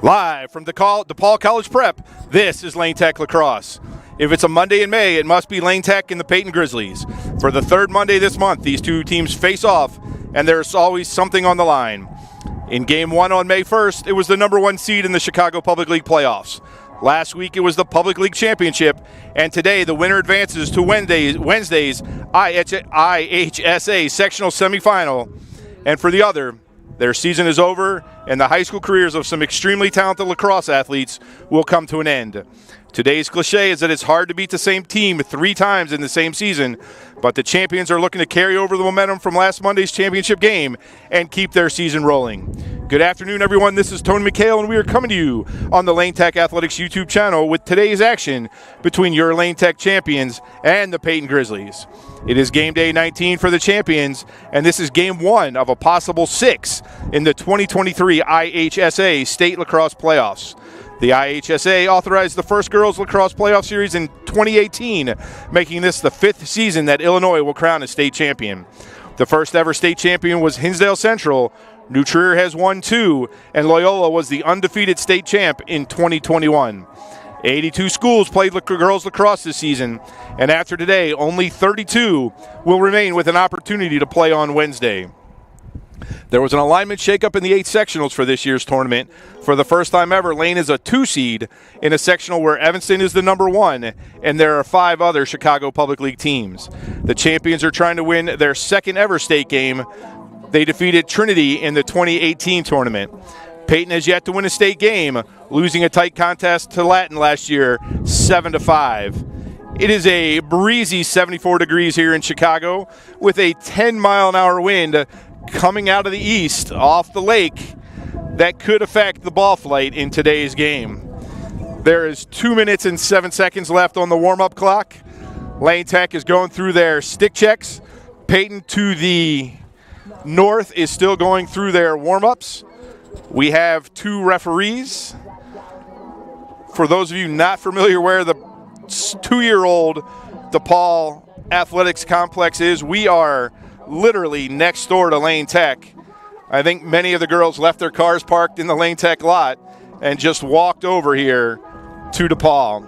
Live from DePaul College Prep, this is Lane Tech Lacrosse. If it's a Monday in May, it must be Lane Tech and the Payton Grizzlies. For the third Monday this month, these two teams face off, and there's always something on the line. In Game 1 on May 1st, it was the number 1 seed in the Chicago Public League playoffs. Last week, it was the Public League Championship, and today the winner advances to Wednesday's IHSA sectional semifinal. And for the other, their season is over, and the high school careers of some extremely talented lacrosse athletes will come to an end. Today's cliche is that it's hard to beat the same team 3 times in the same season, but the champions are looking to carry over the momentum from last Monday's championship game and keep their season rolling. Good afternoon, everyone. This is Tony McHale, and we are coming to you on the Lane Tech Athletics YouTube channel with today's action between your Lane Tech champions and the Payton Grizzlies. It is game day 19 for the champions, and this is game 1 of a possible 6 in the 2023 IHSA State Lacrosse Playoffs. The IHSA authorized the first girls lacrosse playoff series in 2018, making this the 5th season that Illinois will crown a state champion. The first ever state champion was Hinsdale Central. New Trier has won 2, and Loyola was the undefeated state champ in 2021. 82 schools played girls lacrosse this season, and after today, only 32 will remain with an opportunity to play on Wednesday. There was an alignment shakeup in the 8 sectionals for this year's tournament. For the first time ever, Lane is a 2 seed in a sectional where Evanston is the number 1, and there are 5 other Chicago Public League teams. The champions are trying to win their second ever state game. They defeated Trinity in the 2018 tournament. Payton has yet to win a state game, losing a tight contest to Latin last year, 7-5. It is a breezy 74 degrees here in Chicago with a 10-mile-an-hour wind coming out of the east off the lake that could affect the ball flight in today's game. There is 2 minutes and 7 seconds left on the warm-up clock. Lane Tech is going through their stick checks. Payton to the north is still going through their warm-ups. We have 2 referees. For those of you not familiar where the 2-year-old DePaul Athletics Complex is, we are literally next door to Lane Tech. I think many of the girls left their cars parked in the Lane Tech lot and just walked over here to DePaul.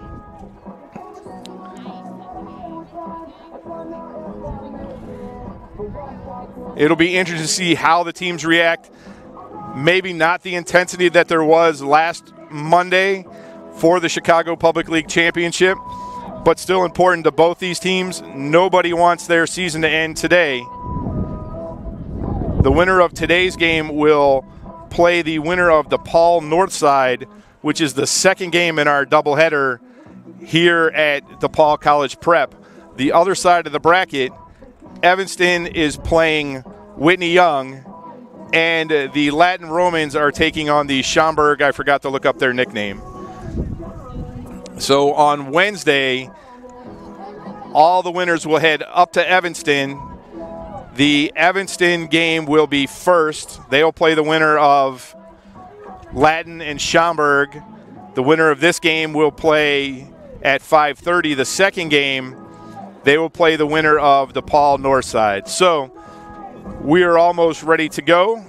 It'll be interesting to see how the teams react. Maybe not the intensity that there was last Monday for the Chicago Public League Championship, but still important to both these teams. Nobody wants their season to end today. The winner of today's game will play the winner of DePaul Northside, which is the second game in our doubleheader here at DePaul College Prep. The other side of the bracket, Evanston is playing Whitney Young, and the Latin Romans are taking on the Schaumburg. I forgot to look up their nickname. So on Wednesday, all the winners will head up to Evanston. The Evanston game will be first. They will play the winner of Latin and Schaumburg. The winner of this game will play at 5:30. The second game, they will play the winner of DePaul Northside. So we are almost ready to go.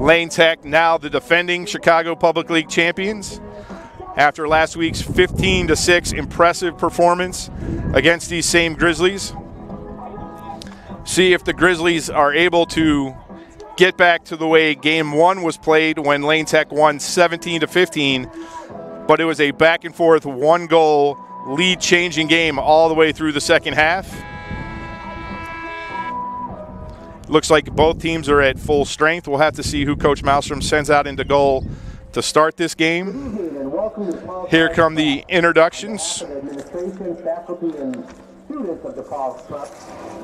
Lane Tech now the defending Chicago Public League champions after last week's 15-6 impressive performance against these same Grizzlies. See if the Grizzlies are able to get back to the way Game 1 was played when Lane Tech won 17-15, but it was a back-and-forth 1-goal lead-changing game all the way through the second half. Looks like both teams are at full strength. We'll have to see who Coach Malmstrom sends out into goal to start this game. Here come the introductions. Students of DePaul Prep,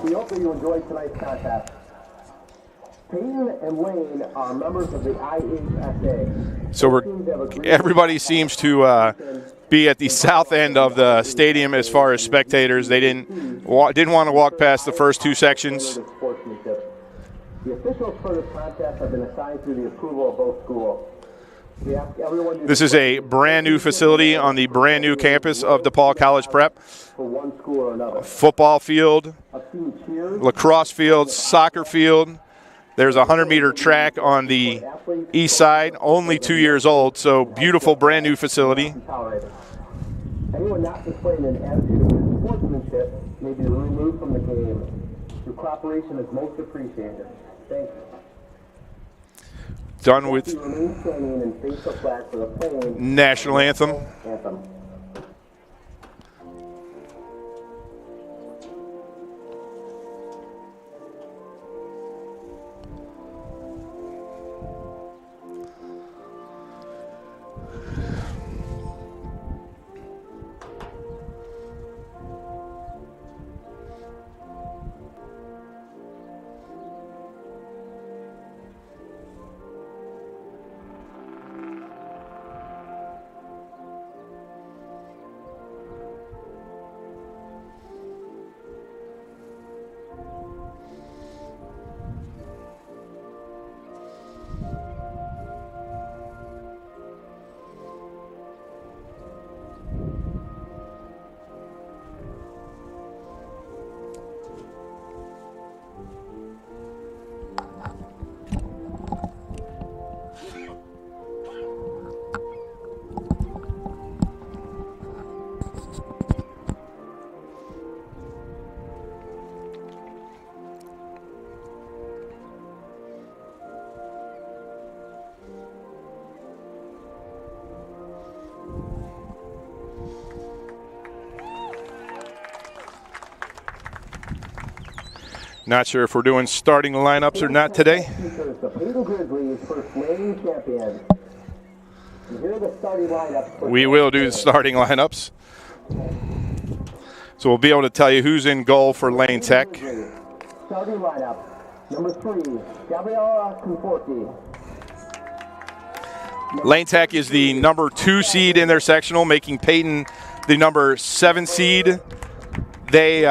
we hope that you enjoyed tonight's contest. Payton and Lane are members of the IHSA. So everybody seems to be at the south end of the stadium as far as spectators. They didn't want to walk past the first 2 sections. The officials for this contest have been assigned through the approval of both schools. This is a brand new facility on the brand new campus of DePaul College Prep. Football field, lacrosse field, soccer field, There's a 100-meter track on the east side, only 2 years old, so beautiful brand new facility. Anyone not displaying an attitude of sportsmanship may be removed from the game. Your cooperation is most appreciated. Thank you. Done with national anthem. Not sure if we're doing starting lineups or not today. The Payton Grizzlies first reigning champions. Here are the starting lineups. We will do the starting lineups. So we'll be able to tell you who's in goal for Lane Tech. Starting lineup. Number 3, Gabriella Conforti. Lane Tech is the number 2 seed in their sectional, making Payton the number 7 seed. They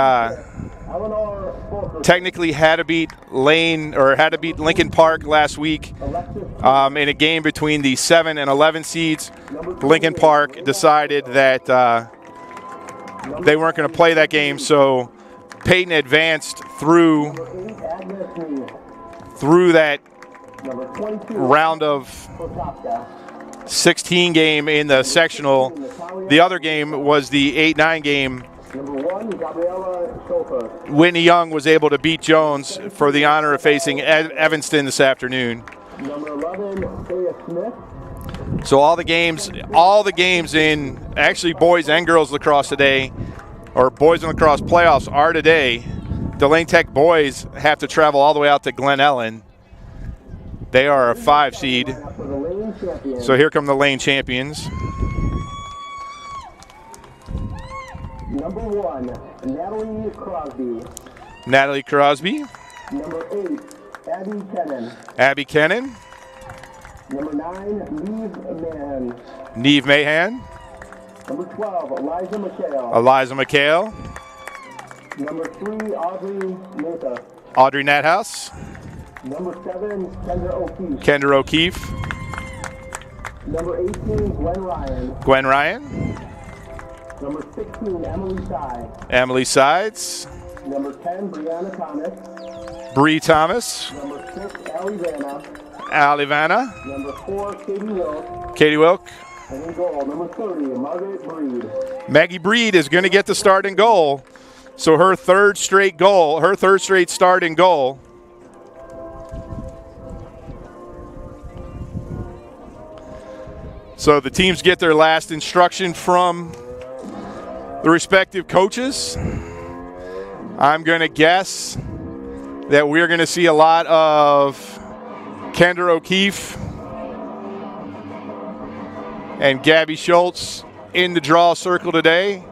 technically had to beat Lincoln Park last week in a game between the 7 and 11 seeds. Lincoln Park decided that they weren't going to play that game, so Payton advanced through that round of 16 game in the sectional. The other game was the 8-9 game. Whitney Young was able to beat Jones for the honor of facing Evanston this afternoon. So all the games in actually boys and girls lacrosse today, or boys and lacrosse playoffs are today. The Lane Tech boys have to travel all the way out to Glen Ellen. They are a 5 seed. So here come the Lane champions. Number 1, Natalie Crosby. Natalie Crosby. Number 8, Abby Kennan. Abby Kennan. Number 9, Neve Mahan. Neve Mahan. Number 12, Eliza McHale. Eliza McHale. Number 3, Audrey Natha. Audrey Nathouse. Number 7, Kendra O'Keefe. Kendra O'Keefe. Number 18, Gwen Ryan. Gwen Ryan. Number 16, Emily Sides. Emily Sides. Number 10, Brianna Thomas. Bree Thomas. Number 6, Allie Vanna. Allie Vanna. Number 4, Katie Wilk. Katie Wilk. And in goal, number 30, Margaret Breed. Maggie Breed is going to get the start in goal. So her third straight start in goal. So the teams get their last instruction from the respective coaches. I'm going to guess that we're going to see a lot of Kendra O'Keefe and Gabby Schultz in the draw circle today.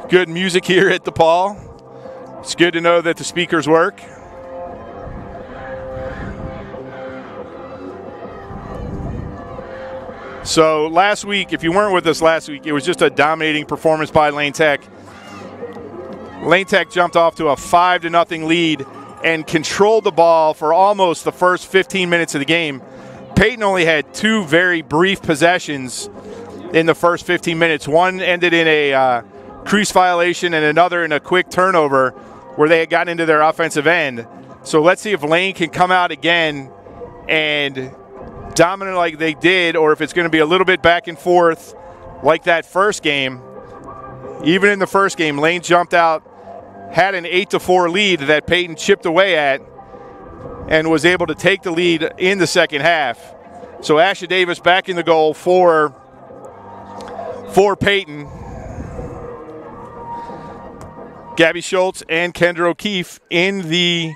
Good music here at the Paul. It's good to know that the speakers work. So last week, if you weren't with us last week, it was just a dominating performance by Lane Tech. Lane Tech jumped off to a 5-0 lead and controlled the ball for almost the first 15 minutes of the game. Payton only had 2 very brief possessions in the first 15 minutes. One ended in a crease violation and another in a quick turnover where they had gotten into their offensive end. So let's see if Lane can come out again and dominate like they did, or if it's going to be a little bit back and forth like that first game. Even in the first game, Lane jumped out, had an 8-4 lead that Payton chipped away at, and was able to take the lead in the second half. So Asha Davis back in the goal for Payton. Gabby Schultz and Kendra O'Keefe in the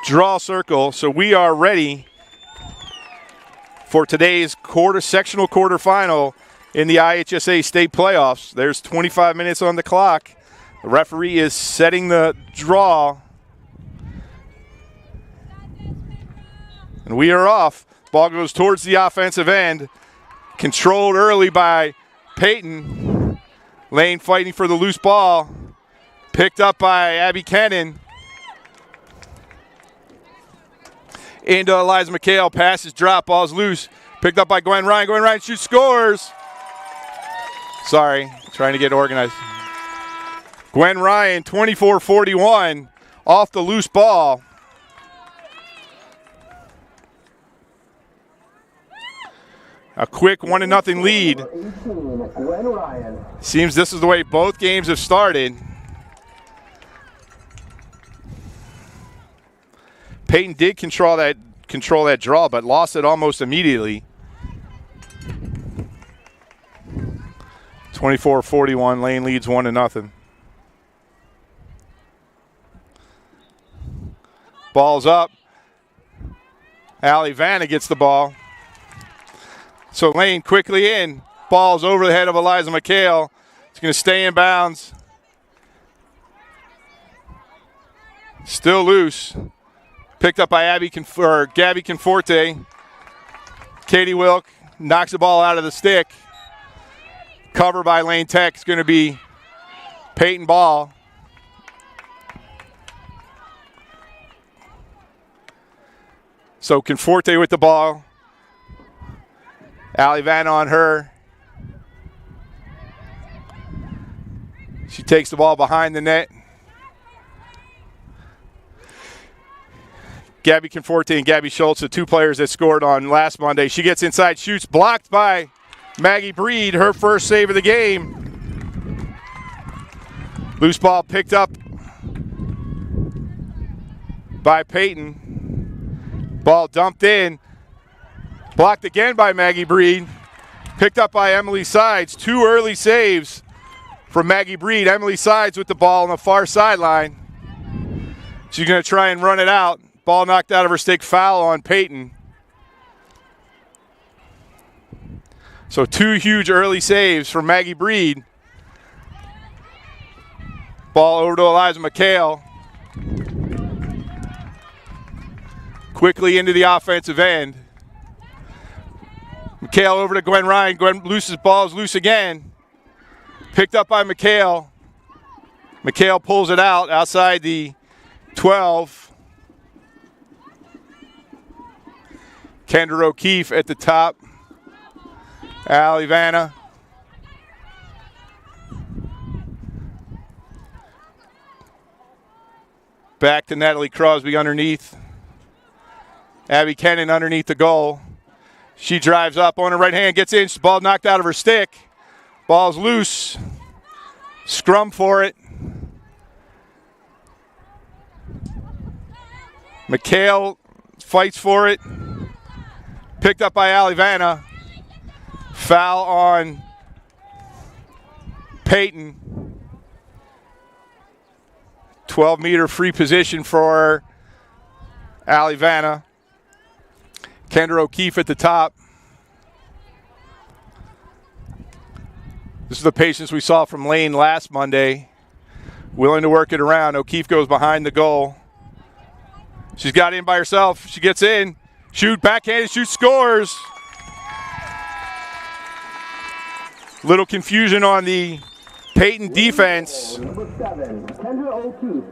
draw circle. So we are ready for today's sectional quarterfinal in the IHSA state playoffs. There's 25 minutes on the clock. The referee is setting the draw. And we are off. Ball goes towards the offensive end. Controlled early by Payton. Lane fighting for the loose ball. Picked up by Abby Kennan. Into Eliza McHale. Passes drop. Ball's loose. Picked up by Gwen Ryan. Gwen Ryan shoots, scores. Sorry, trying to get organized. Gwen Ryan, 24-41, off the loose ball. A quick 1-0 lead. Seems this is the way both games have started. Payton did control that draw, but lost it almost immediately. 24-41, Lane leads 1-0. Ball's up. Allie Vanna gets the ball. So Lane quickly in. Ball's over the head of Eliza McHale. It's going to stay in bounds. Still loose. Picked up by Gabby Conforte. Katie Wilk knocks the ball out of the stick. Cover by Lane Tech. It's going to be Payton ball. So Conforte with the ball. Allie Vanna on her. She takes the ball behind the net. Gabby Conforte and Gabby Schultz, the two players that scored on last Monday. She gets inside, shoots, blocked by Maggie Breed, her first save of the game. Loose ball picked up by Payton. Ball dumped in. Blocked again by Maggie Breed. Picked up by Emily Sides. Two early saves from Maggie Breed. Emily Sides with the ball on the far sideline. She's going to try and run it out. Ball knocked out of her stick, foul on Payton. So two huge early saves from Maggie Breed. Ball over to Eliza McHale. Quickly into the offensive end. McHale over to Gwen Ryan. Gwen loses, ball's loose again. Picked up by McHale. McHale pulls it out outside the 12. Kendra O'Keefe at the top. Allie Vanna. Back to Natalie Crosby underneath. Abby Kennan underneath the goal. She drives up on her right hand, gets in, ball knocked out of her stick. Ball's loose. Scrum for it. McHale fights for it. Picked up by Allie Vanna. Foul on Payton. 12-meter free position for Allie Vanna. Kendra O'Keefe at the top. This is the patience we saw from Lane last Monday. Willing to work it around. O'Keefe goes behind the goal. She's got in by herself. She gets in. Shoot, backhanded, shoot, scores. Little confusion on the Payton defense. Number 7, Kendra O'Keefe.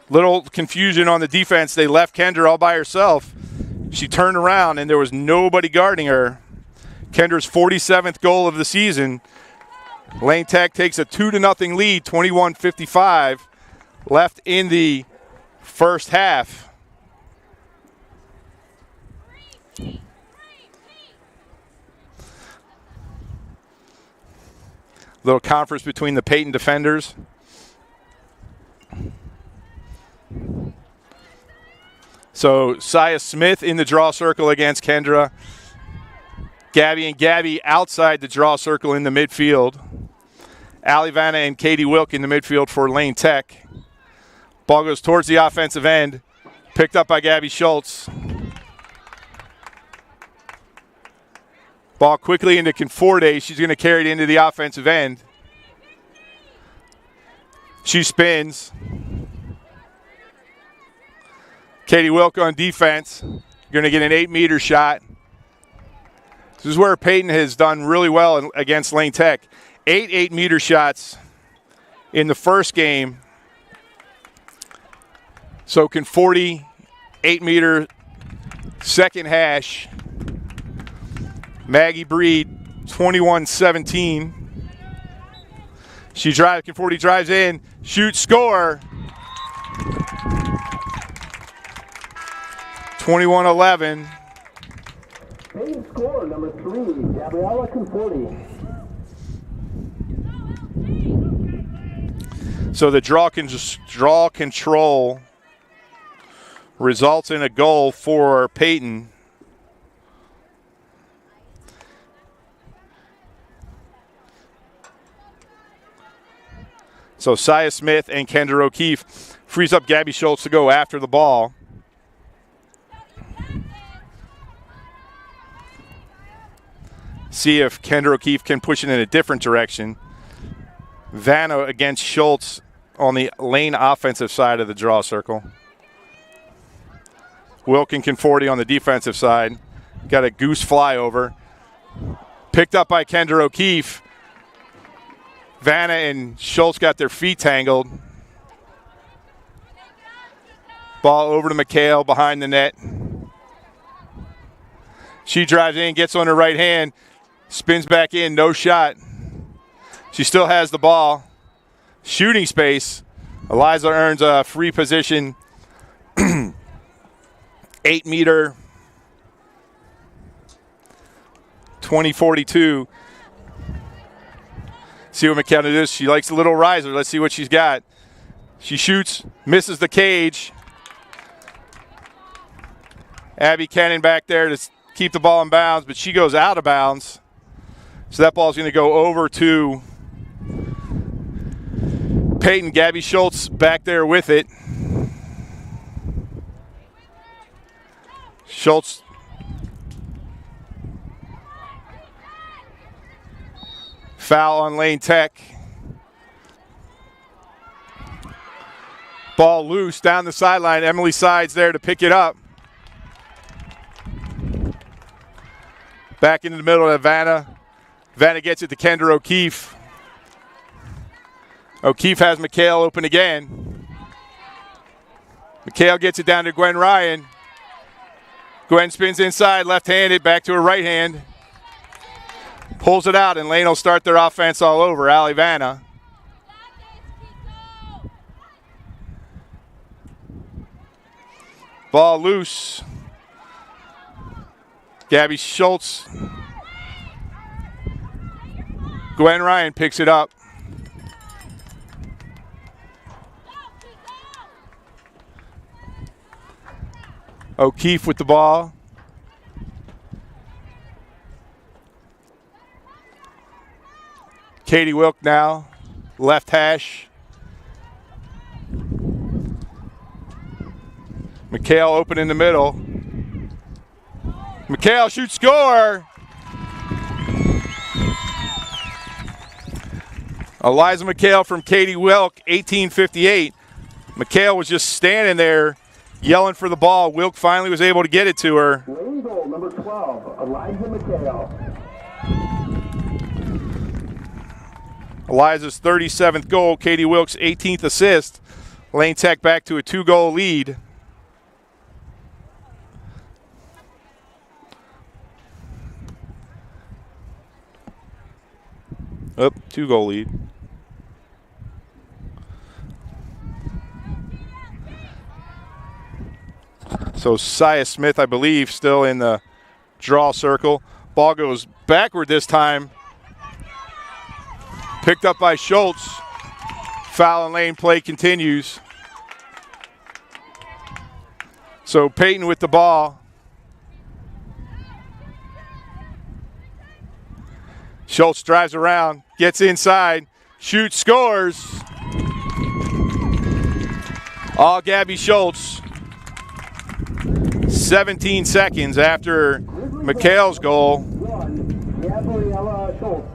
Little confusion on the defense. They left Kendra all by herself. She turned around and there was nobody guarding her. Kendra's 47th goal of the season. Lane Tech takes a 2-0 lead, 21:55 left in the first half. Little conference between the Payton defenders. So Saya Smith in the draw circle against Kendra. Gabby and Gabby outside the draw circle in the midfield. Allie Vanna and Katie Wilk in the midfield for Lane Tech. Ball goes towards the offensive end. Picked up by Gabby Schultz. Ball quickly into Conforte. She's going to carry it into the offensive end. She spins. Katie Wilk on defense. Going to get an 8-meter shot. This is where Payton has done really well against Lane Tech. 8 8-meter shots in the first game. So Conforte, 8-meter second hash. Maggie Breed, 21-17. Conforte drives in, shoots, score. 21-11. Payton score number 3, Gabriella Conforte. So the draw control results in a goal for Payton. So Saya Smith and Kendra O'Keefe frees up Gabby Schultz to go after the ball. See if Kendra O'Keefe can push it in a different direction. Vanna against Schultz on the Lane offensive side of the draw circle. Wilk and Conforte on the defensive side. Got a goose flyover. Picked up by Kendra O'Keefe. Vanna and Schultz got their feet tangled. Ball over to McHale behind the net. She drives in, gets on her right hand, spins back in, no shot. She still has the ball. Shooting space. Eliza earns a free position. 8-meter. 20-42. See what McKenna does. She likes a little riser. Let's see what she's got. She shoots, misses the cage. Abby Cannon back there to keep the ball in bounds, but she goes out of bounds. So that ball's going to go over to Payton. Gabby Schultz back there with it. Schultz foul on Lane Tech. Ball loose down the sideline. Emily Sides there to pick it up. Back into the middle of Vanna. Vanna gets it to Kendra O'Keefe. O'Keefe has McHale open again. McHale gets it down to Gwen Ryan. Gwen spins inside, left-handed, back to her right hand. Pulls it out, and Lane will start their offense all over. Allie Vanna. Ball loose. Gabby Schultz. Gwen Ryan picks it up. O'Keefe with the ball. Katie Wilk now, left hash. McHale open in the middle. McHale shoots, score. Eliza McHale from Katie Wilk, 18:58. McHale was just standing there yelling for the ball. Wilk finally was able to get it to her. Lane goal number 12, Eliza McHale. Eliza's 37th goal, Katie Wilk's 18th assist. Lane Tech back to a 2-goal lead. Up, 2-goal lead. So Sia Smith, I believe, still in the draw circle. Ball goes backward this time. Picked up by Schultz. Foul and lane play continues. So Payton with the ball. Schultz drives around, gets inside, shoots, scores. All Gabby Schultz. 17 seconds after McHale's goal. Gabriella Schultz.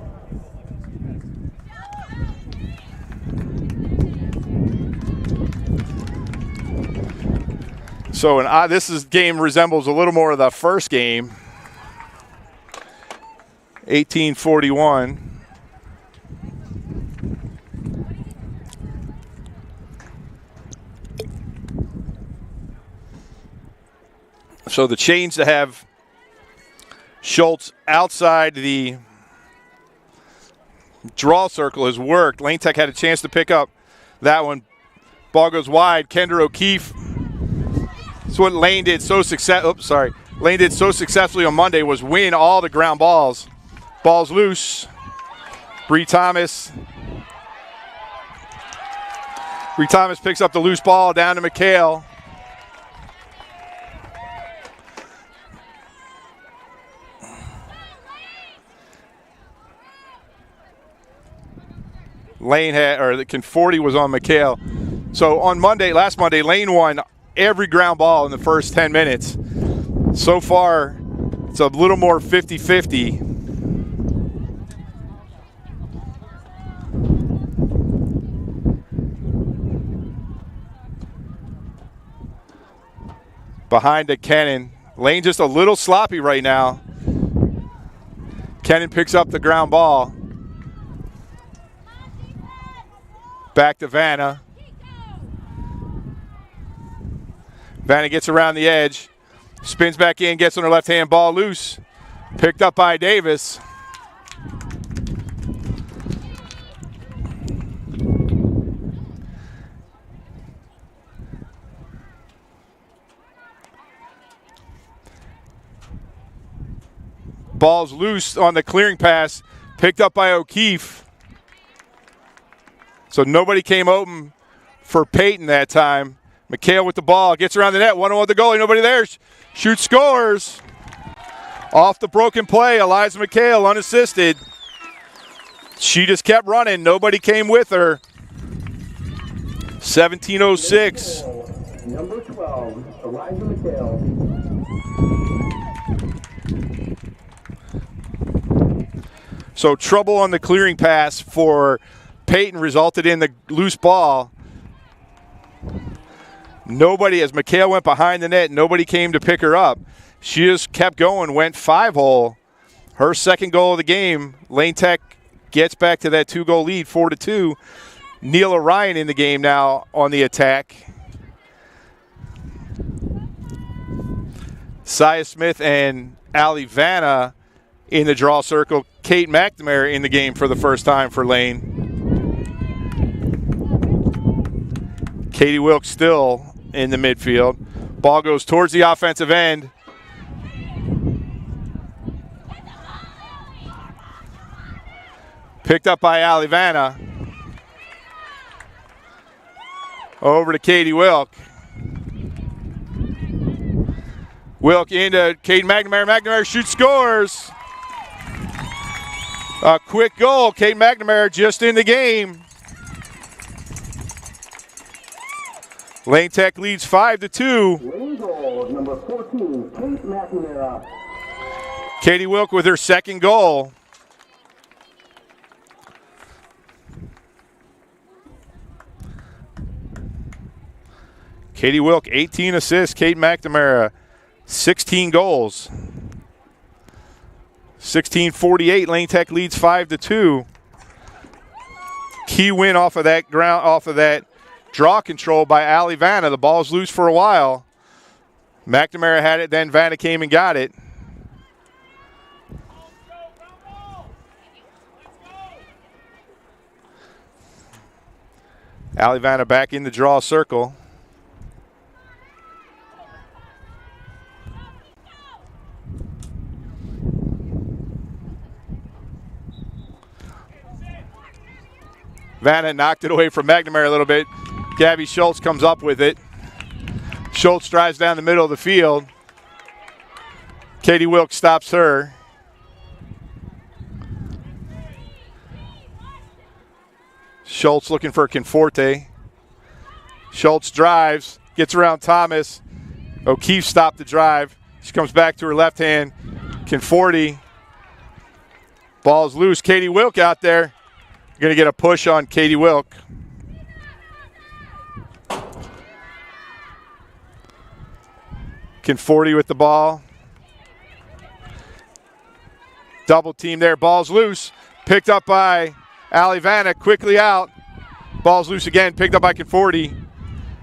So this game resembles a little more of the first game. 18-41. So the change to have Schultz outside the draw circle has worked. Lane Tech had a chance to pick up that one. Ball goes wide. Kendra O'Keefe. That's what Lane did so Lane did so successfully on Monday was win all the ground balls. Ball's loose. Bree Thomas. Bree Thomas picks up the loose ball down to McHale. Lane had, or the Conforti was on McHale. So on Monday, last Monday, Lane won every ground ball in the first 10 minutes. So far, it's a little more 50-50. Behind to Kennan. Lane just a little sloppy right now. Kennan picks up the ground ball. Back to Vanna. Vanna gets around the edge. Spins back in, gets on her left hand, ball loose. Picked up by Davis. Ball's loose on the clearing pass. Picked up by O'Keefe. So nobody came open for Payton that time. McHale with the ball, gets around the net, 1-on-1 with the goalie, nobody there. Shoots, scores. Off the broken play, Eliza McHale unassisted. She just kept running, nobody came with her. 17:06. Number 12, Eliza McHale. So trouble on the clearing pass for Payton resulted in the loose ball. Nobody, as McHale went behind the net, nobody came to pick her up. She just kept going, went 5-hole. Her second goal of the game. Lane Tech gets back to that 2-goal lead, 4-2. Neela Ryan in the game now on the attack. Sia Smith and Allie Vanna in the draw circle. Kate McNamara in the game for the first time for Lane. Katie Wilkes still in the midfield. Ball goes towards the offensive end. Picked up by Allie Vanna. Over to Katie Wilk. Wilk into Kate McNamara. McNamara shoots, scores. A quick goal. Kate McNamara just in the game. Lane Tech leads 5-2. Lane goal, number 14, Kate McNamara. Katie Wilk with her second goal. Katie Wilk, 18 assists. Kate McNamara, 16 goals. 16:48. Lane Tech leads 5-2. Key win off of that draw control by Allie Vanna. The ball's loose for a while. McNamara had it, then Vanna came and got it. Alivana back in the draw circle. Vanna knocked it away from McNamara a little bit. Gabby Schultz comes up with it. Schultz drives down the middle of the field. Katie Wilkes stops her. Schultz looking for Conforte. Schultz drives, gets around Thomas. O'Keefe stopped the drive. She comes back to her left hand. Conforte. Ball's loose. Katie Wilk out there. Going to get a push on Katie Wilk. Conforte with the ball. Double team there. Ball's loose. Picked up by Alivana. Quickly out. Ball's loose again. Picked up by Conforte.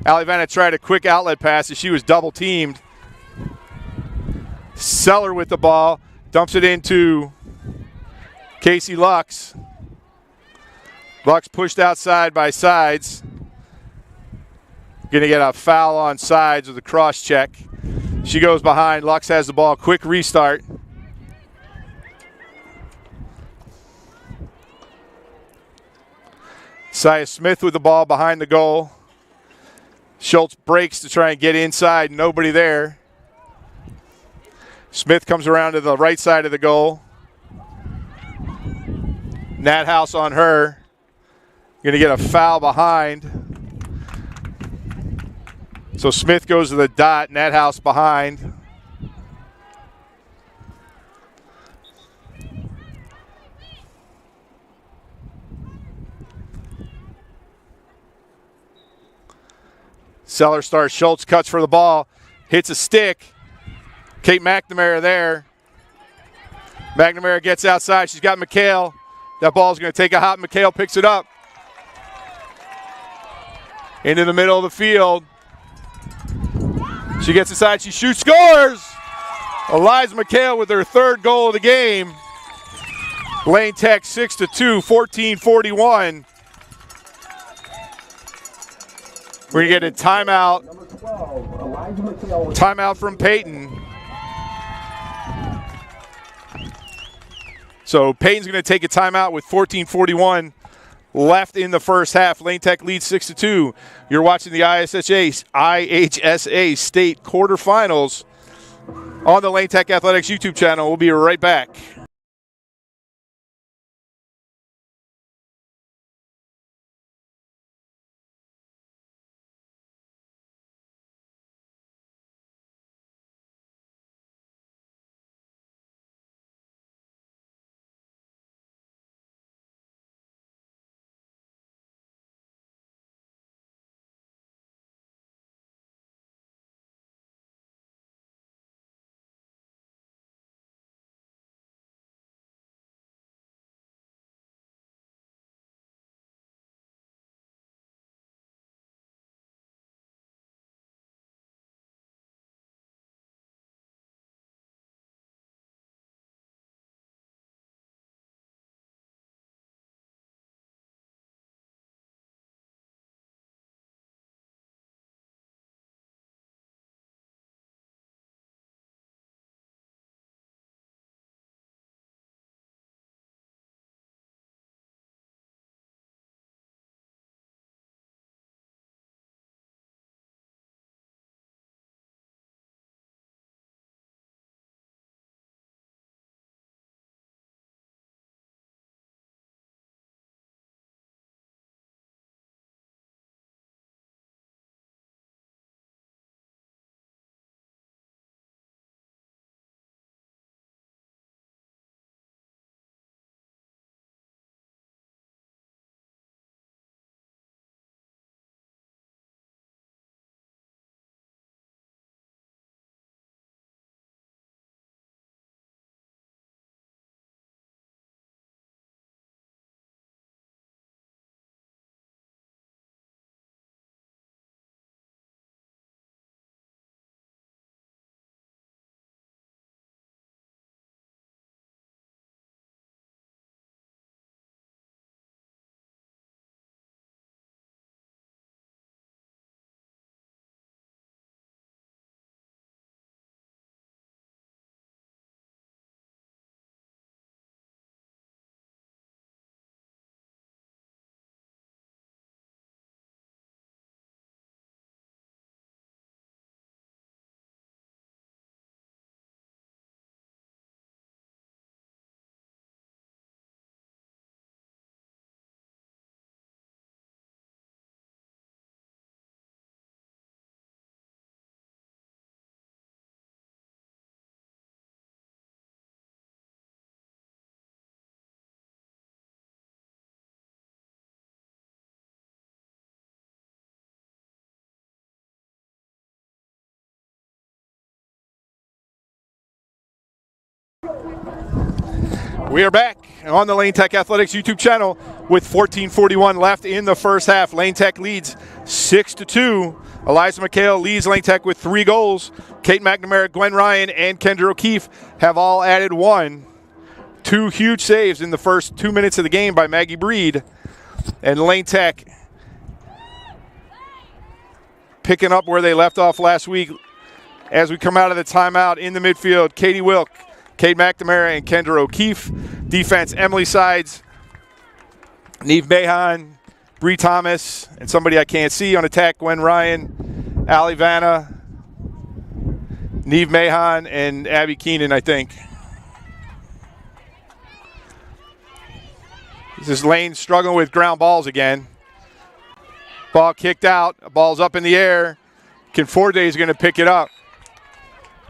Alivana tried a quick outlet pass as she was double teamed. Seller with the ball. Dumps it into Casey Lux. Lux pushed outside by Sides. Going to get a foul on Sides with a cross check. She goes behind. Lux has the ball. Quick restart. Saya Smith with the ball behind the goal. Schultz breaks to try and get inside. Nobody there. Smith comes around to the right side of the goal. Nat House on her. Going to get a foul behind. So Smith goes to the dot. Nat House behind. Seller starts. Schultz cuts for the ball. Hits a stick. Kate McNamara there. McNamara gets outside. She's got McHale. That ball's going to take a hop. McHale picks it up. Into the middle of the field. She gets inside. She shoots. Scores! Eliza McHale with her third goal of the game. Lane Tech 6-2, 14-41. We're going to get a timeout. Timeout from Payton. So Payton's going to take a timeout with 14:41 left in the first half. Lane Tech leads 6-2. You're watching the IHSA State quarterfinals on the Lane Tech Athletics YouTube channel. We'll be right back. We are back on the Lane Tech Athletics YouTube channel with 14:41 left in the first half. Lane Tech leads 6-2. Eliza McHale leads Lane Tech with 3 goals. Kate McNamara, Gwen Ryan, and Kendra O'Keefe have all added 1. 2 huge saves in the first 2 minutes of the game by Maggie Breed. And Lane Tech picking up where they left off last week as we come out of the timeout. In the midfield, Katie Wilk, Kate McNamara, and Kendra O'Keefe. Defense, Emily Sides, Neve Mahan, Bree Thomas, and somebody I can't see on attack, Gwen Ryan, Ali Vanna, Neve Mahan, and Abby Keenan, I think. This is Lane struggling with ground balls again. Ball kicked out, ball's up in the air. Conforte is going to pick it up.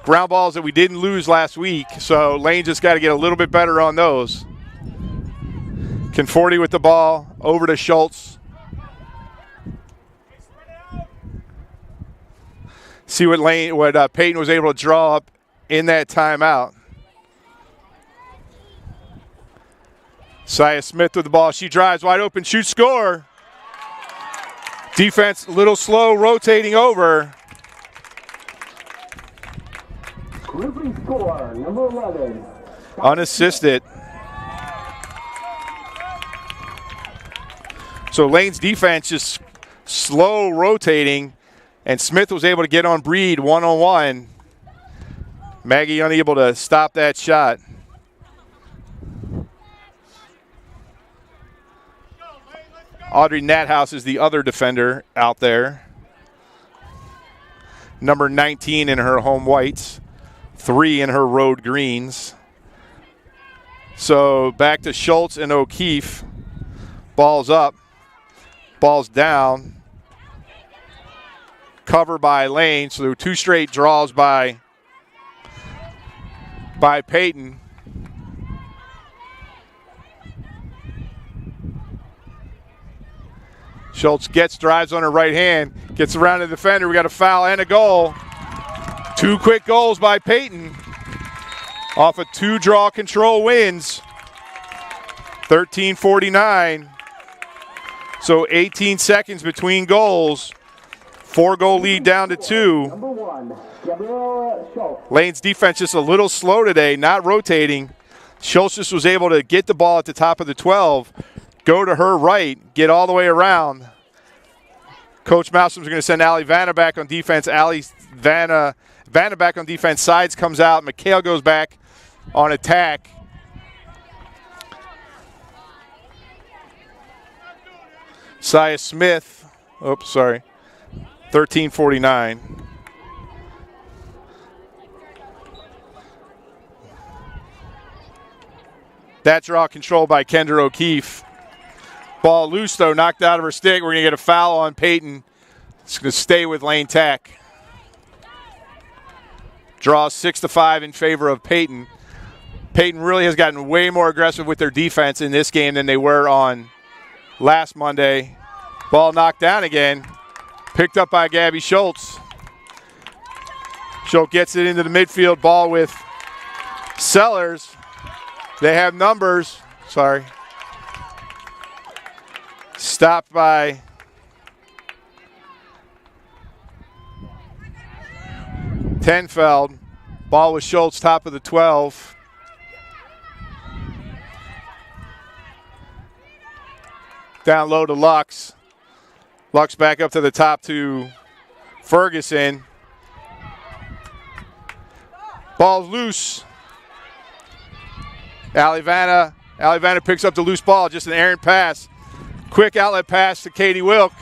Ground balls that we didn't lose last week, so Lane just got to get a little bit better on those. Conforte with the ball, over to Schultz. See what Payton was able to draw up in that timeout. Saya Smith with the ball. She drives wide open, shoots, score. Defense a little slow, rotating over. Referee score, number 11. Unassisted. So Lane's defense just slow rotating, and Smith was able to get on Breed one-on-one. Maggie unable to stop that shot. Audrey Nathouse is the other defender out there. Number 19 in her home whites, 3 in her road greens. So back to Schultz and O'Keefe. Ball's up, ball's down. Cover by Lane, so there were 2 straight draws by Payton. Schultz drives on her right hand, gets around the defender. We got a foul and a goal. 2 quick goals by Payton off of 2 draw control wins. 13:49. So 18 seconds between goals. 4-goal lead down to 2. Number 1, Gabriella Schultz. Lane's defense just a little slow today, not rotating. Schultz just was able to get the ball at the top of the 12, go to her right, get all the way around. Coach Malsom's going to send Ali Vanna back on defense. Vanna back on defense. Sides comes out. McHale goes back on attack. Saya Smith. Oops, sorry. 13:49. That draw controlled by Kendra O'Keefe. Ball loose, though, knocked out of her stick. We're going to get a foul on Payton. It's going to stay with Lane Tech. Draw 6-5 in favor of Payton. Payton really has gotten way more aggressive with their defense in this game than they were on last Monday. Ball knocked down again. Picked up by Gabby Schultz. Schultz gets it into the midfield. Ball with Sellers. They have numbers. Sorry. Stopped by Tenfeld. Ball with Schultz, top of the 12. Down low to Lux. Lux back up to the top to Ferguson. Ball's loose. Ali Vanna picks up the loose ball, just an errant pass. Quick outlet pass to Katie Wilk.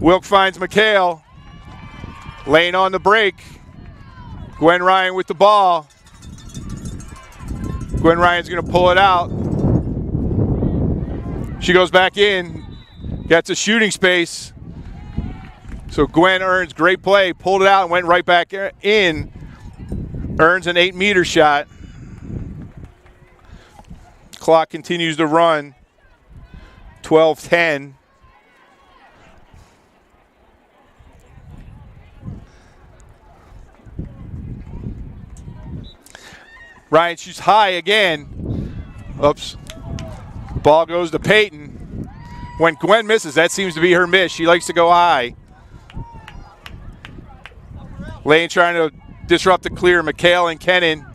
Wilk finds McHale. Lane on the break. Gwen Ryan with the ball. Gwen Ryan's going to pull it out. She goes back in. Gets a shooting space. So Gwen earns great play. Pulled it out and went right back in. Earns an 8-meter shot. Clock continues to run. 12:10. Ryan shoots high again. Oops. Ball goes to Payton. When Gwen misses, that seems to be her miss. She likes to go high. Lane trying to disrupt the clear. McHale and Kennan.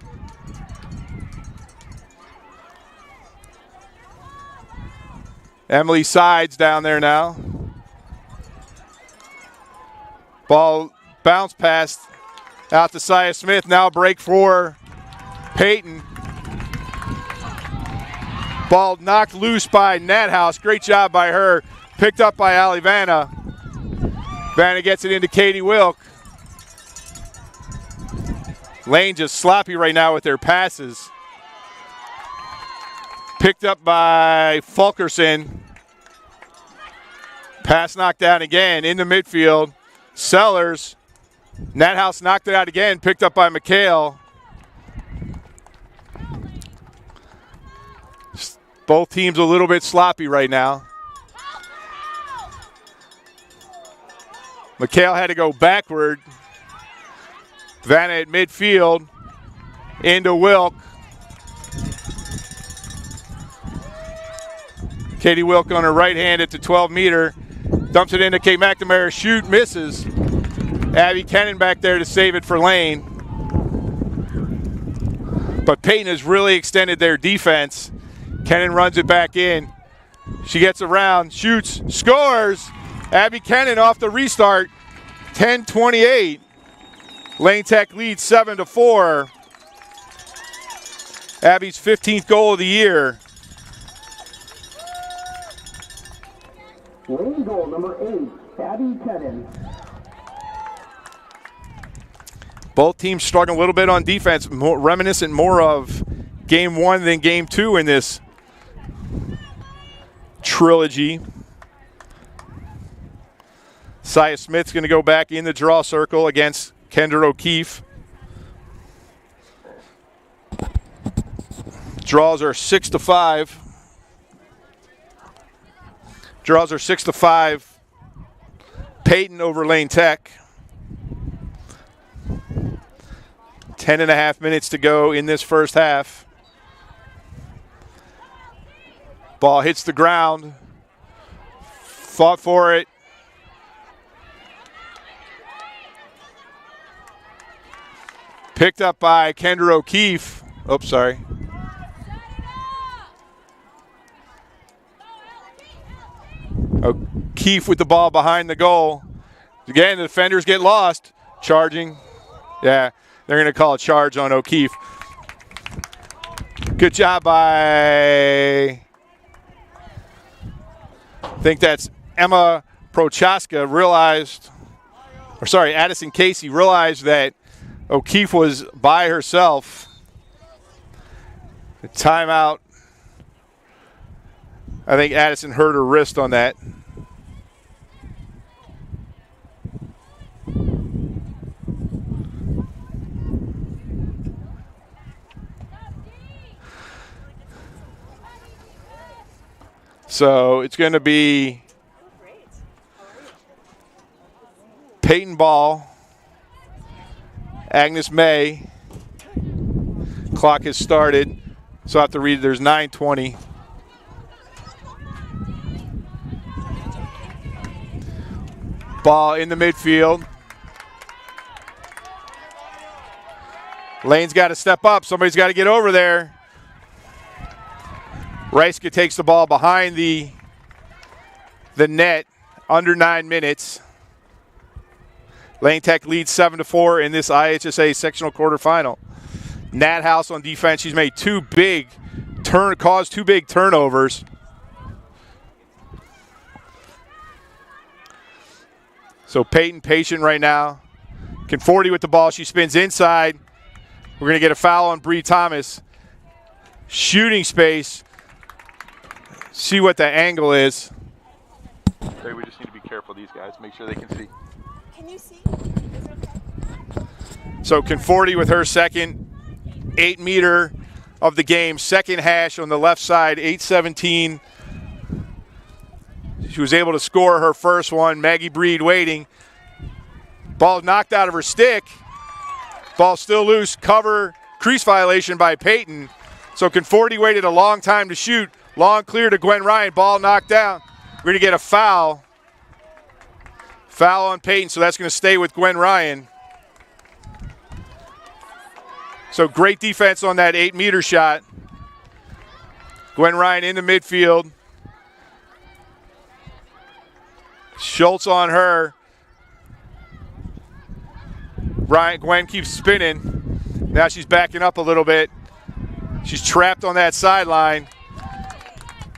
Emily Sides down there now. Ball bounce pass out to Saya Smith. Now break for Payton. Ball knocked loose by Nathouse. Great job by her. Picked up by Allie Vanna. Vanna gets it into Katie Wilk. Lane just sloppy right now with their passes. Picked up by Fulkerson. Pass knocked down again in the midfield. Sellers. Nathouse knocked it out again. Picked up by McHale. Both teams a little bit sloppy right now. McHale had to go backward. Vanna at midfield. Into Wilk. Katie Wilk on her right hand at the 12-meter. Dumps it into Kate McNamara. Shoot, misses. Abby Kennan back there to save it for Lane. But Payton has really extended their defense. Kennan runs it back in. She gets around, shoots, scores. Abby Kennan off the restart. 10-28. Lane Tech leads 7-4. Abby's 15th goal of the year. Lane goal number 8, Abby Kennan. Both teams struggling a little bit on defense, reminiscent more of game 1 than game 2 in this trilogy. Saya Smith's going to go back in the draw circle against Kendra O'Keefe. Draws are 6-5. Draws are 6-5. Payton over Lane Tech. 10.5 minutes to go in this first half. Ball hits the ground. Fought for it. Picked up by Kendra O'Keefe. Oops, sorry. O'Keefe with the ball behind the goal. Again, the defenders get lost. Charging. Yeah, they're going to call a charge on O'Keefe. Good job by, I think that's Emma Prochaska Addison Casey realized that O'Keefe was by herself. The timeout. I think Addison hurt her wrist on that. So it's going to be Payton ball. Agnes May. Clock has started. So I have to read, there's 9:20. Ball in the midfield. Lane's got to step up. Somebody's got to get over there. Reiske takes the ball behind the net. Under 9 minutes. Lane Tech leads 7-4 in this IHSA sectional quarterfinal. Nathouse on defense. She's made caused two big turnovers. So Payton patient right now. Conforti with the ball. She spins inside. We're going to get a foul on Bree Thomas. Shooting space. See what the angle is. Okay, we just need to be careful of these guys. Make sure they can see. Can you see? Is it okay? So Conforti with her second 8-meter of the game. Second hash on the left side, 8:17. She was able to score her first one. Maggie Breed waiting. Ball knocked out of her stick. Ball still loose. Cover crease violation by Payton. So Conforti waited a long time to shoot. Long clear to Gwen Ryan. Ball knocked down. We're going to get a foul. Foul on Payton, so that's going to stay with Gwen Ryan. So great defense on that 8-meter shot. Gwen Ryan in the midfield. Schultz on her. Gwen keeps spinning. Now she's backing up a little bit. She's trapped on that sideline.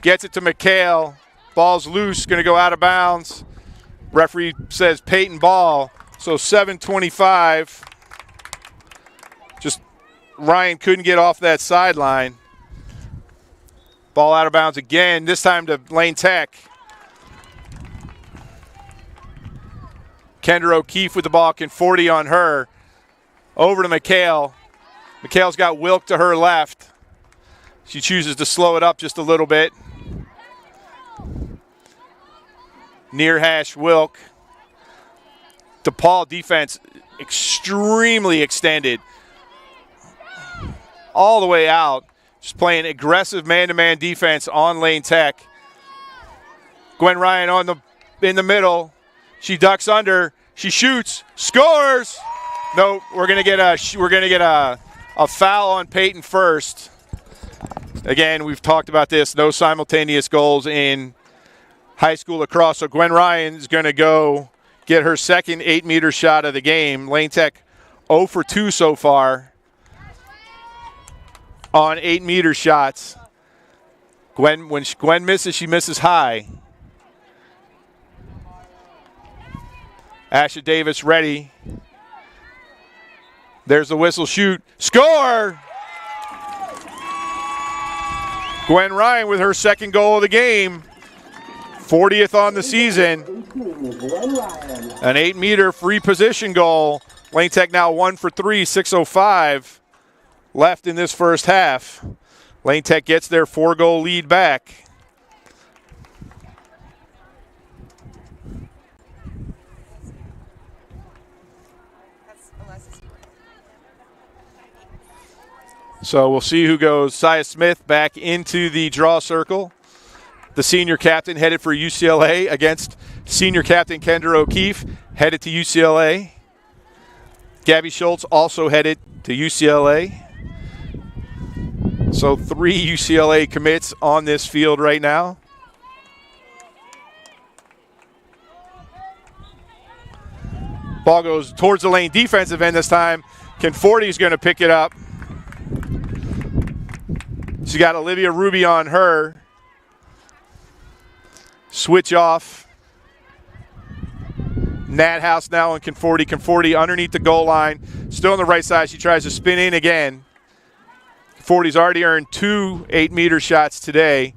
Gets it to McHale. Ball's loose, going to go out of bounds. Referee says Payton ball. So 7:25. Just Ryan couldn't get off that sideline. Ball out of bounds again, this time to Lane Tech. Kendra O'Keefe with the ball, Conforti on her. Over to McHale. McHale's got Wilk to her left. She chooses to slow it up just a little bit. Near hash Wilk. DePaul defense extremely extended. All the way out. Just playing aggressive man-to-man defense on Lane Tech. Gwen Ryan in the middle. She ducks under. She shoots. Scores. No, we're gonna get a foul on Payton first. Again, we've talked about this. No simultaneous goals in high school lacrosse. So Gwen Ryan is going to go get her second 8-meter shot of the game. Lane Tech 0 for 2 so far on 8-meter shots. When Gwen misses, she misses high. Asha Davis ready. There's the whistle, shoot, score! Gwen Ryan with her second goal of the game. 40th on the season. An 8-meter free position goal. Lane Tech now 1 for 3, 6:05 left in this first half. Lane Tech gets their 4-goal lead back. So we'll see who goes. Sia Smith back into the draw circle. The senior captain headed for UCLA against senior captain Kendra O'Keefe, headed to UCLA. Gabby Schultz also headed to UCLA. So 3 UCLA commits on this field right now. Ball goes towards the lane defensive end this time. Conforti is going to pick it up. She's got Olivia Ruby on her. Switch off. Nat House now on Conforti. Conforti underneath the goal line. Still on the right side. She tries to spin in again. Conforti's already earned 2 8-meter shots today.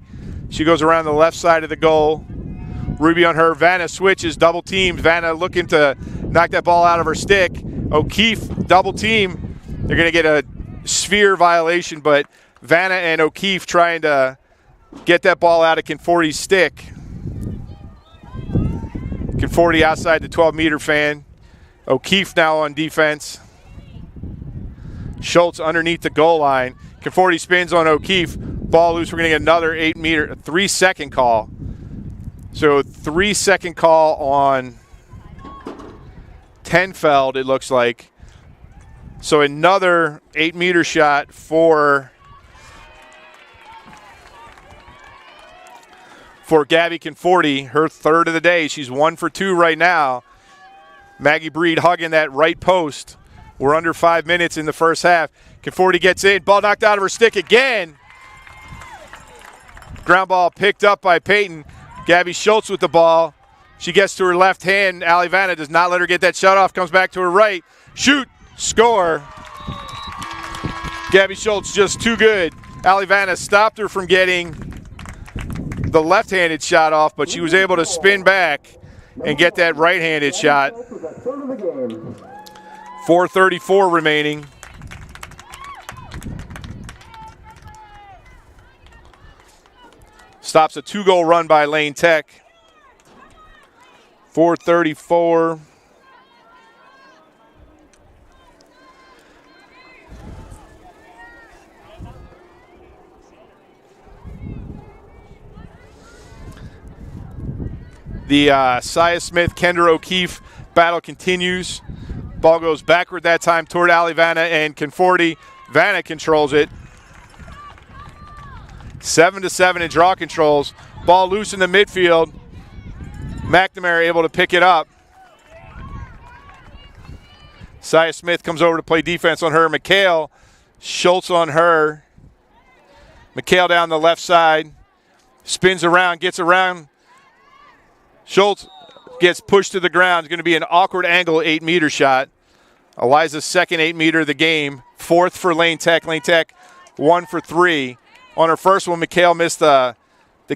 She goes around the left side of the goal. Ruby on her. Vanna switches, double teamed. Vanna looking to knock that ball out of her stick. O'Keefe double team. They're going to get a sphere violation, but Vanna and O'Keefe trying to get that ball out of Conforti's stick. Conforti outside the 12-meter fan. O'Keefe now on defense. Schultz underneath the goal line. Conforti spins on O'Keefe. Ball loose. We're going to get another 8-meter, 3-second call. So 3-second call on Tenfeld, it looks like. So another 8-meter shot for Gabby Conforti, her third of the day. She's 1 for 2 right now. Maggie Breed hugging that right post. We're under 5 minutes in the first half. Conforti gets in. Ball knocked out of her stick again. Ground ball picked up by Payton. Gabby Schultz with the ball. She gets to her left hand. Ali Vanna does not let her get that shot off. Comes back to her right. Shoot. Score. Gabby Schultz just too good. Ali Vanna stopped her from getting the left-handed shot off, but she was able to spin back and get that right-handed shot. 4:34 remaining. Stops a 2-goal run by Lane Tech. 4:34. The Sia Smith, Kendra O'Keefe battle continues. Ball goes backward that time toward Ali Vanna and Conforti. Vanna controls it. 7-7 in draw controls. Ball loose in the midfield. McNamara able to pick it up. Sia Smith comes over to play defense on her. McHale, Schultz on her. McHale down the left side. Spins around, gets around. Schultz gets pushed to the ground. It's going to be an awkward angle 8-meter shot. Eliza's second 8-meter of the game. Fourth for Lane Tech. Lane Tech 1 for 3. On her first one, McHale missed the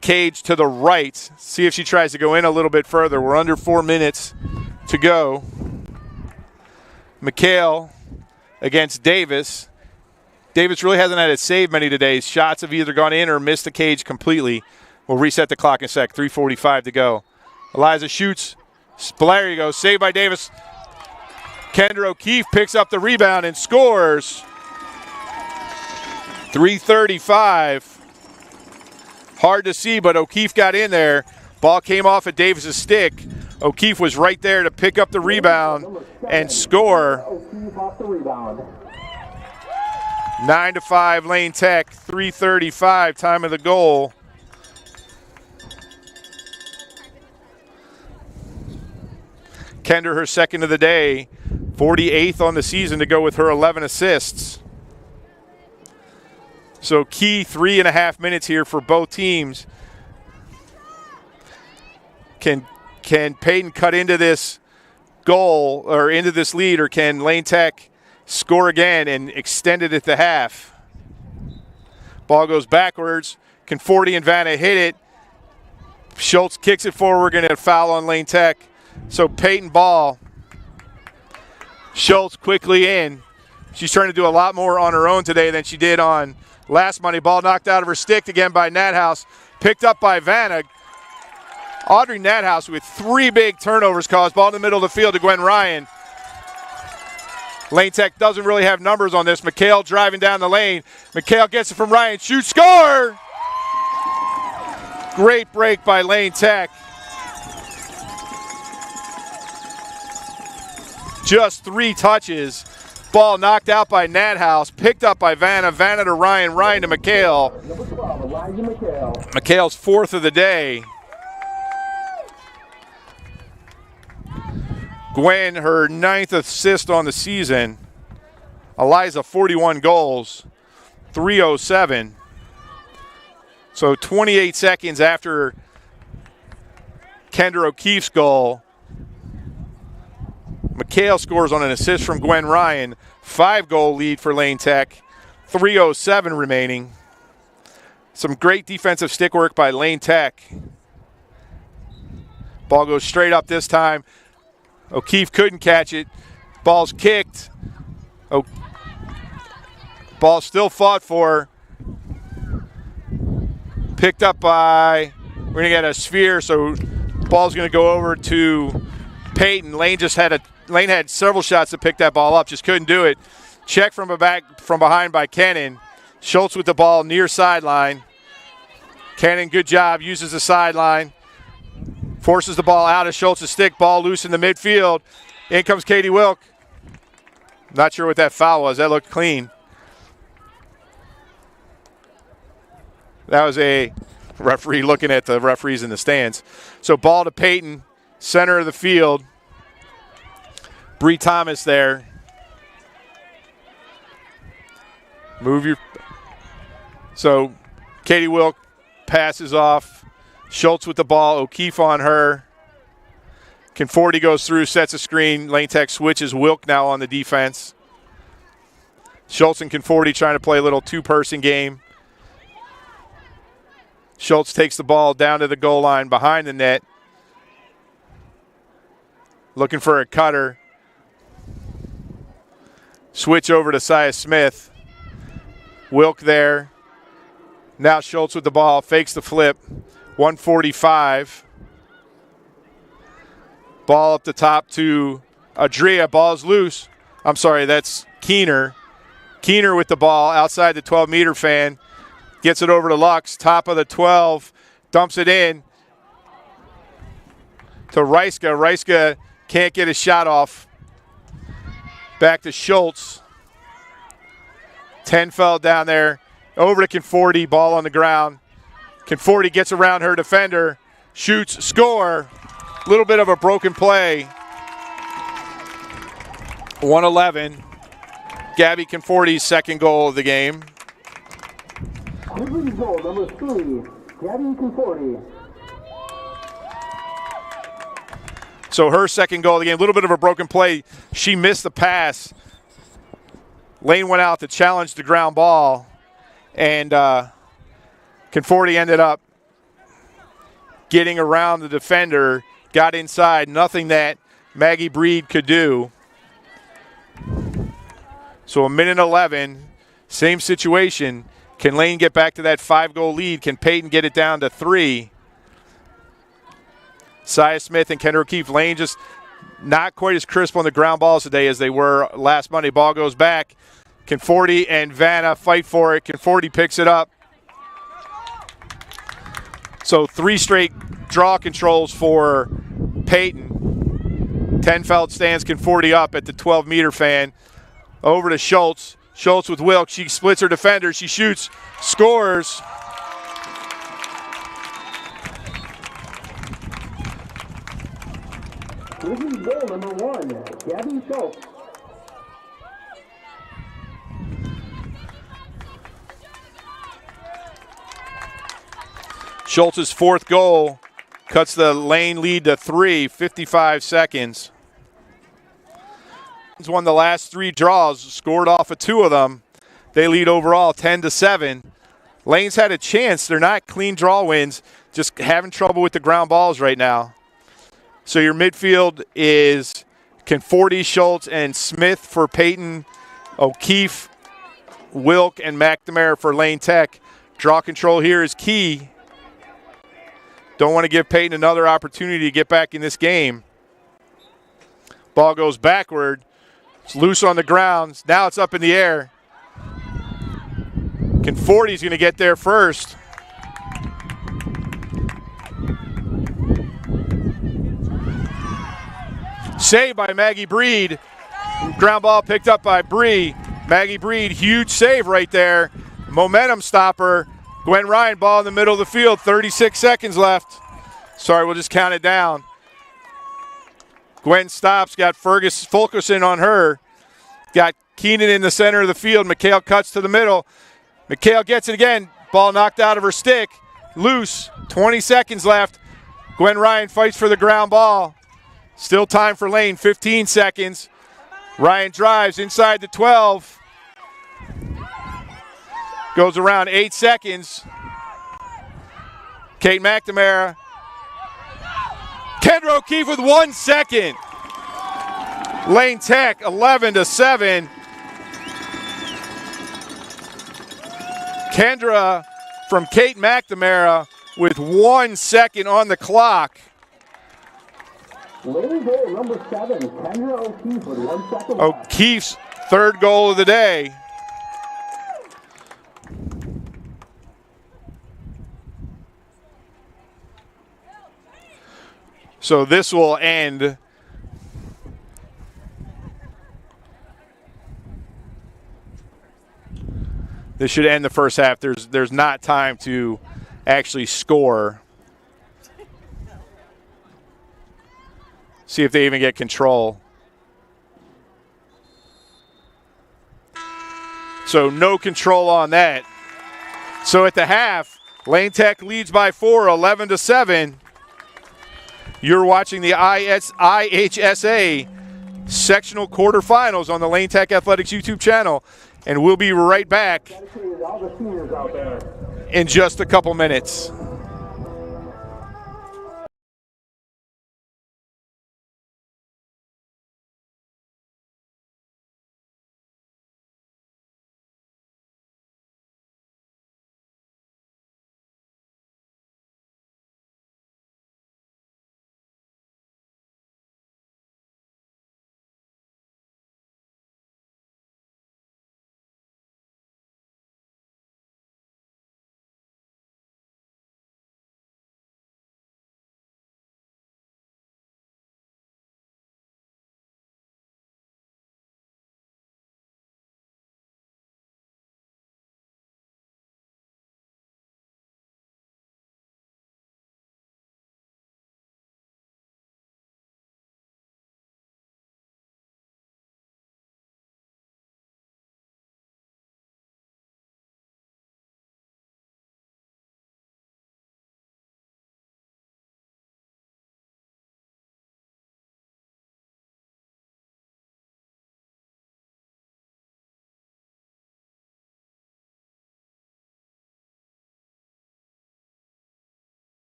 cage to the right. See if she tries to go in a little bit further. We're under 4 minutes to go. McHale against Davis. Davis really hasn't had it saved many today. Shots have either gone in or missed the cage completely. We'll reset the clock in a sec. 3:45 to go. Eliza shoots. There you go. Saved by Davis. Kendra O'Keefe picks up the rebound and scores. 3:35. Hard to see, but O'Keefe got in there. Ball came off at Davis's stick. O'Keefe was right there to pick up the rebound and score. 9-5 Lane Tech. 3:35 time of the goal. Kendra, her second of the day, 48th on the season to go with her 11 assists. So key 3.5 minutes here for both teams. Can Payton cut into this goal or into this lead, or can Lane Tech score again and extend it at the half? Ball goes backwards. Conforti and Vanna hit it. Schultz kicks it forward. We're going to foul on Lane Tech. So Payton ball. Schultz quickly in. She's trying to do a lot more on her own today than she did on last Monday. Ball knocked out of her stick again by Nathouse. Picked up by Vanna. Audrey Nathouse with 3 big turnovers caused. Ball in the middle of the field to Gwen Ryan. Lane Tech doesn't really have numbers on this. McHale driving down the lane. McHale gets it from Ryan. Shoot, score! Great break by Lane Tech. Just 3 touches. Ball knocked out by Nathouse. Picked up by Vanna. Vanna to Ryan. Ryan to McHale. McHale's 4th of the day. Gwen, her 9th assist on the season. Eliza, 41 goals. 3:07. So 28 seconds after Kendra O'Keefe's goal, McHale scores on an assist from Gwen Ryan. 5-goal lead for Lane Tech. 3:07 remaining. Some great defensive stick work by Lane Tech. Ball goes straight up this time. O'Keefe couldn't catch it. Ball's kicked. Ball still fought for. Picked up by, we're going to get a sphere, so ball's going to go over to Payton. Lane had several shots to pick that ball up, just couldn't do it. Check from behind by Cannon. Schultz with the ball near sideline. Cannon, good job, uses the sideline. Forces the ball out of Schultz's stick. Ball loose in the midfield. In comes Katie Wilk. Not sure what that foul was. That looked clean. That was a referee looking at the referees in the stands. So ball to Payton, center of the field. Bree Thomas there. So Katie Wilk passes off. Schultz with the ball. O'Keefe on her. Conforti goes through, sets a screen. Lane Tech switches. Wilk now on the defense. Schultz and Conforti trying to play a little 2-person game. Schultz takes the ball down to the goal line behind the net. Looking for a cutter. Switch over to Sia Smith. Wilk there. Now Schultz with the ball. Fakes the flip. 1:45. Ball up the top to Adria. Ball's loose. I'm sorry, that's Keener. Keener with the ball outside the 12-meter fan. Gets it over to Lux. Top of the 12. Dumps it in. to Reiska. Reiska can't get a shot off. Back to Schultz. Tenfeld down there. Over to Conforti, ball on the ground. Conforti gets around her defender. Shoots, score. A little bit of a broken play. 111. Gabby Conforti's second goal of the game. Quigley's goal, number 3, Gabby Conforti. So her second goal of the game, a little bit of a broken play. She missed the pass. Lane went out to challenge the ground ball, and Conforti ended up getting around the defender, got inside, nothing that Maggie Breed could do. So a minute 11, same situation. Can Lane get back to that 5-goal lead? Can Payton get it down to 3? Sia Smith and Kendra O'Keefe. Lane just not quite as crisp on the ground balls today as they were last Monday. Ball goes back. Conforti and Vanna fight for it. Conforti picks it up. So 3 straight draw controls for Payton. Tenfeld stands Conforti up at the 12-meter fan. Over to Schultz. Schultz with Wilk. She splits her defender. She shoots, scores. Quigley's goal, number 1, Gabby Schultz. Schultz's 4th goal cuts the Lane lead to 3, 55 seconds. He's won the last 3 draws, scored off of 2 of them. They lead overall 10-7. Lane's had a chance. They're not clean draw wins, just having trouble with the ground balls right now. So your midfield is Conforti, Schultz, and Smith for Payton, O'Keefe, Wilk, and McNamara for Lane Tech. Draw control here is key. Don't want to give Payton another opportunity to get back in this game. Ball goes backward. It's loose on the ground. Now it's up in the air. Conforti's going to get there first. Saved by Maggie Breed. Ground ball picked up by Bree. Maggie Breed, huge save right there. Momentum stopper. Gwen Ryan, ball in the middle of the field. 36 seconds left. Sorry, we'll just count it down. Gwen stops, got Fulkerson on her. Got Keenan in the center of the field. McHale cuts to the middle. McHale gets it again. Ball knocked out of her stick. Loose. 20 seconds left. Gwen Ryan fights for the ground ball. Still time for Lane. 15 seconds. Ryan drives inside the 12. Goes around 8 seconds. Kate McNamara. Kendra O'Keefe with 1 second. Lane Tech 11-7. Kendra from Kate McNamara with 1 second on the clock. Lane goal, number 7, Kendra O'Keefe with 1 second. O'Keefe's 3rd goal of the day. So this will end. This should end the first half. There's not time to actually score. See if they even get control. So no control on that. So at the half, Lane Tech leads by 4, 11-7. You're watching the IHSA sectional quarterfinals on the Lane Tech Athletics YouTube channel, and we'll be right back in just a couple minutes.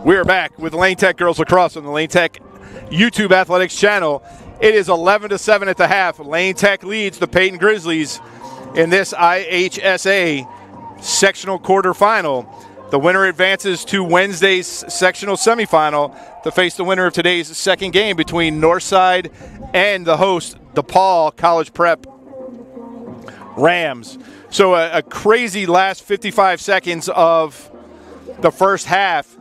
We are back with Lane Tech Girls Lacrosse on the Lane Tech YouTube Athletics channel. It is 11-7 at the half. Lane Tech leads the Payton Grizzlies in this IHSA sectional quarterfinal. The winner advances to Wednesday's sectional semifinal to face the winner of today's second game between Northside and the host, DePaul College Prep Rams. So a crazy last 55 seconds of the first half.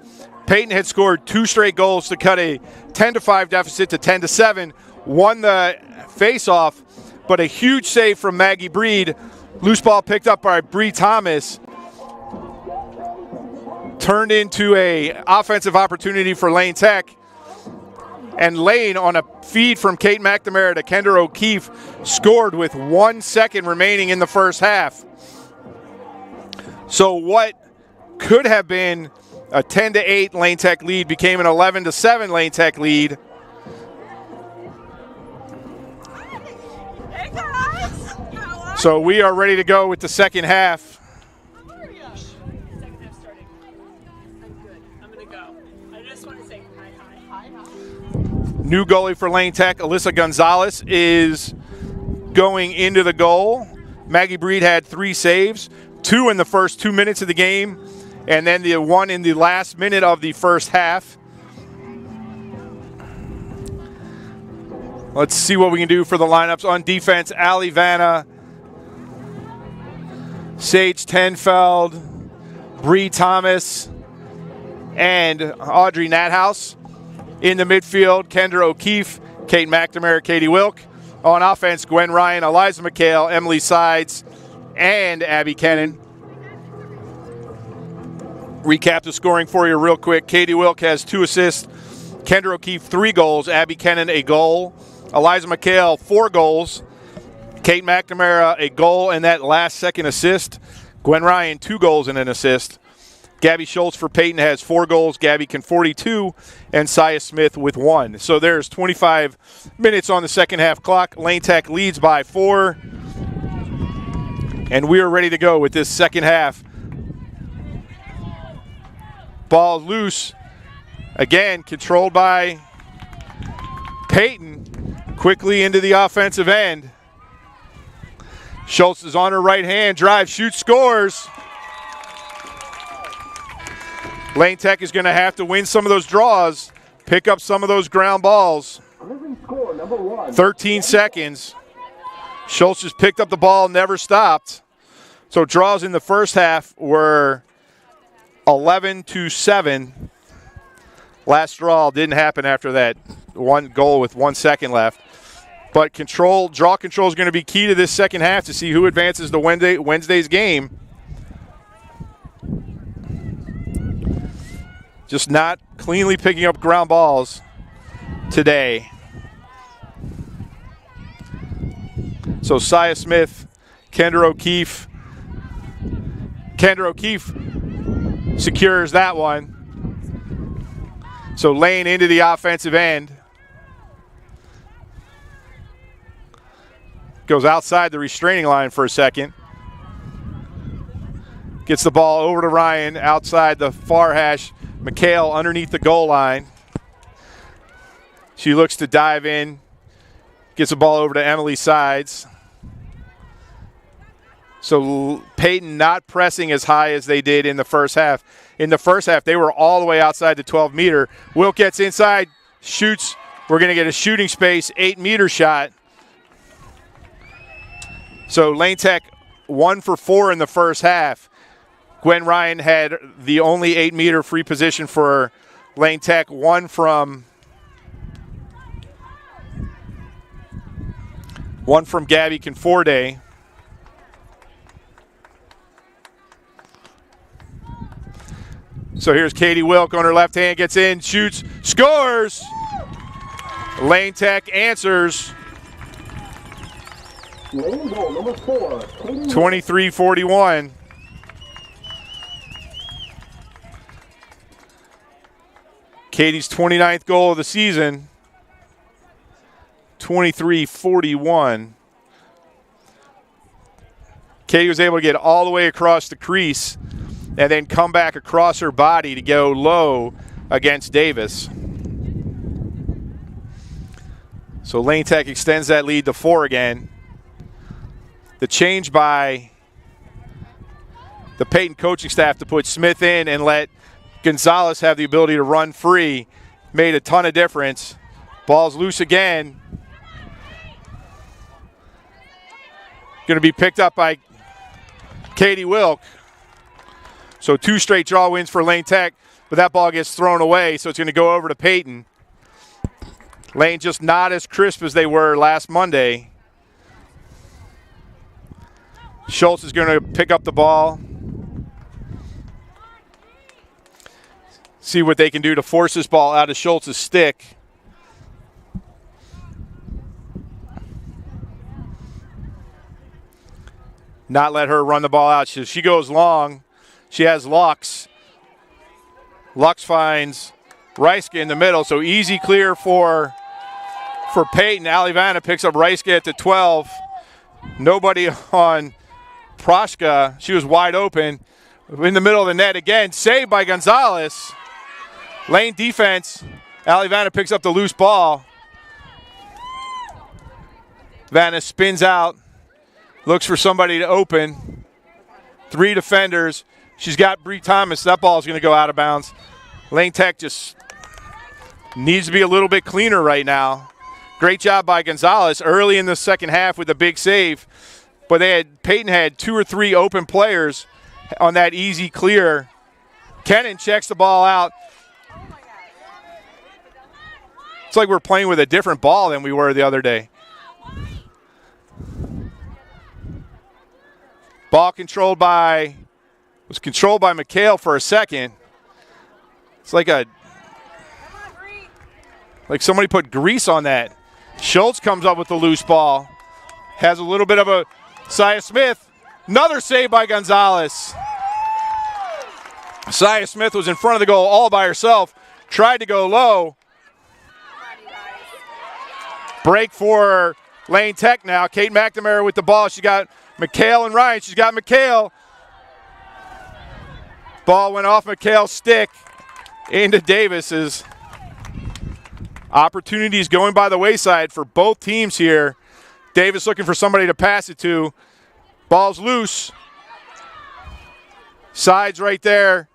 Payton had scored 2 straight goals to cut a 10-5 deficit to 10-7, won the face-off, but a huge save from Maggie Breed. Loose ball picked up by Bree Thomas turned into a offensive opportunity for Lane Tech. And Lane, on a feed from Kate McNamara to Kendra O'Keefe, scored with 1 second remaining in the first half. So what could have been a 10-8 Lane Tech lead became an 11-7 Lane Tech lead. Hey guys! How are So we are ready to go with the second half. How are you? Second half starting. I'm good. I'm gonna go. I just want to say hi. New goalie for Lane Tech, Alyssa Gonzalez, is going into the goal. Maggie Breed had 3 saves, 2 in the first 2 minutes of the game, and then the 1 in the last minute of the first half. Let's see what we can do for the lineups. On defense, Ali Vanna, Sage Tenfeld, Bree Thomas, and Audrey Nathouse. In the midfield, Kendra O'Keefe, Kate McNamara, Katie Wilk. On offense, Gwen Ryan, Eliza McHale, Emily Sides, and Abby Kennan. Recap the scoring for you real quick. Katie Wilk has 2 assists. Kendra O'Keefe, 3 goals. Abby Kennan, a goal. Eliza McHale, 4 goals. Kate McNamara, a goal and that last second assist. Gwen Ryan, 2 goals and an assist. Gabby Schultz for Payton has 4 goals. Gabby Conforti, 2. And Saya Smith with 1. So there's 25 minutes on the second half clock. Lane Tech leads by 4. And we are ready to go with this second half. Ball loose. Again, controlled by Payton. Quickly into the offensive end. Schultz is on her right hand. Drive, shoots, scores. Lane Tech is going to have to win some of those draws, pick up some of those ground balls. 13 seconds. Schultz just picked up the ball, never stopped. So draws in the first half were 11-7. Last draw didn't happen after that. 1 goal with 1 second left. But draw control is going to be key to this second half to see who advances to Wednesday's game. Just not cleanly picking up ground balls today. So Saya Smith, Kendra O'Keefe. Kendra O'Keefe secures that one. So Lane into the offensive end. Goes outside the restraining line for a second. Gets the ball over to Ryan outside the far hash. McHale underneath the goal line. She looks to dive in. Gets the ball over to Emily Sides. So Payton not pressing as high as they did in the first half. In the first half, they were all the way outside the 12-meter. Wilk gets inside, shoots. We're going to get a shooting space, 8-meter shot. So Lane Tech 1 for 4 in the first half. Gwen Ryan had the only 8-meter free position for Lane Tech, 1 from Gabby Conforti. So here's Katie Wilk on her left hand, gets in, shoots, scores! Lane Tech answers. Lane goal number 4. 23-41. Katie's 29th goal of the season. 23-41. Katie was able to get all the way across the crease and then come back across her body to go low against Davis. So Lane Tech extends that lead to 4 again. The change by the Payton coaching staff to put Smith in and let Gonzalez have the ability to run free made a ton of difference. Ball's loose again. Going to be picked up by Katie Wilk. So 2 straight draw wins for Lane Tech, but that ball gets thrown away, so it's going to go over to Payton. Lane just not as crisp as they were last Monday. Schultz is going to pick up the ball. See what they can do to force this ball out of Schultz's stick. Not let her run the ball out. She goes long. She has Lux. Lux finds Reiske in the middle, so easy clear for Payton. Alivana picks up Reiske at the 12. Nobody on Proshka. She was wide open. In the middle of the net again. Saved by Gonzalez. Lane defense. Alivana picks up the loose ball. Vanna spins out. Looks for somebody to open. 3 defenders. She's got Bree Thomas. That ball is going to go out of bounds. Lane Tech just needs to be a little bit cleaner right now. Great job by Gonzalez early in the second half with a big save. But Payton had 2 or 3 open players on that easy clear. Kennan checks the ball out. It's like we're playing with a different ball than we were the other day. Ball was controlled by McHale for a second. It's like somebody put grease on that. Schultz comes up with the loose ball. Has a little bit of a Saya Smith. Another save by Gonzalez. Saya Smith was in front of the goal all by herself. Tried to go low. Break for Lane Tech now. Kate McNamara with the ball. She got McHale and Ryan. She's got McHale. Ball went off McHale's stick into Davis's. Opportunities going by the wayside for both teams here. Davis looking for somebody to pass it to. Ball's loose. Sides right there.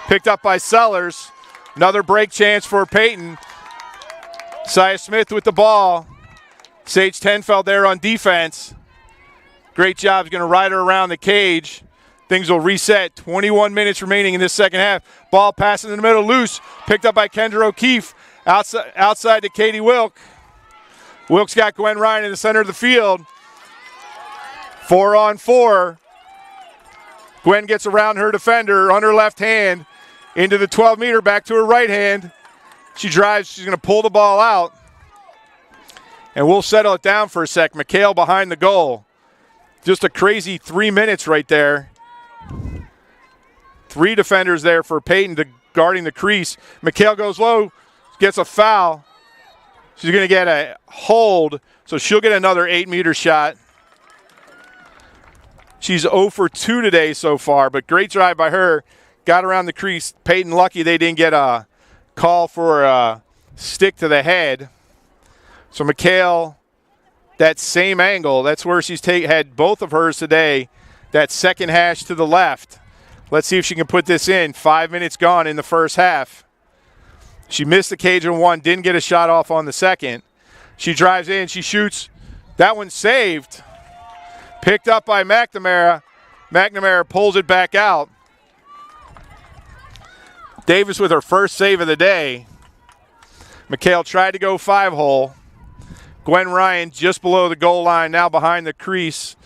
Picked up by Sellers. Another break chance for Payton. Saya Smith with the ball. Sage Tenfeld there on defense. Great job. He's going to ride her around the cage. Things will reset. 21 minutes remaining in this second half. Ball passing in the middle, loose. Picked up by Kendra O'Keefe. Outside to Katie Wilk. Wilk's got Gwen Ryan in the center of the field. 4-on-4. Gwen gets around her defender on her left hand. Into the 12-meter, back to her right hand. She drives. She's going to pull the ball out. And we'll settle it down for a sec. McHale behind the goal. Just a crazy 3 minutes right there. 3 defenders there for Payton guarding the crease. McHale goes low, gets a foul. She's going to get a hold, so she'll get another 8-meter shot. She's 0 for 2 today so far, but great drive by her. Got around the crease. Payton lucky they didn't get a call for a stick to the head. So McHale, that same angle, that's where she's had both of hers today. That second hash to the left. Let's see if she can put this in. 5 minutes gone in the first half. She missed the cage on one, didn't get a shot off on the second. She drives in, she shoots. That one's saved. Picked up by McNamara. McNamara pulls it back out. Davis with her first save of the day. McHale tried to go 5-hole. Gwen Ryan just below the goal line, now behind the crease,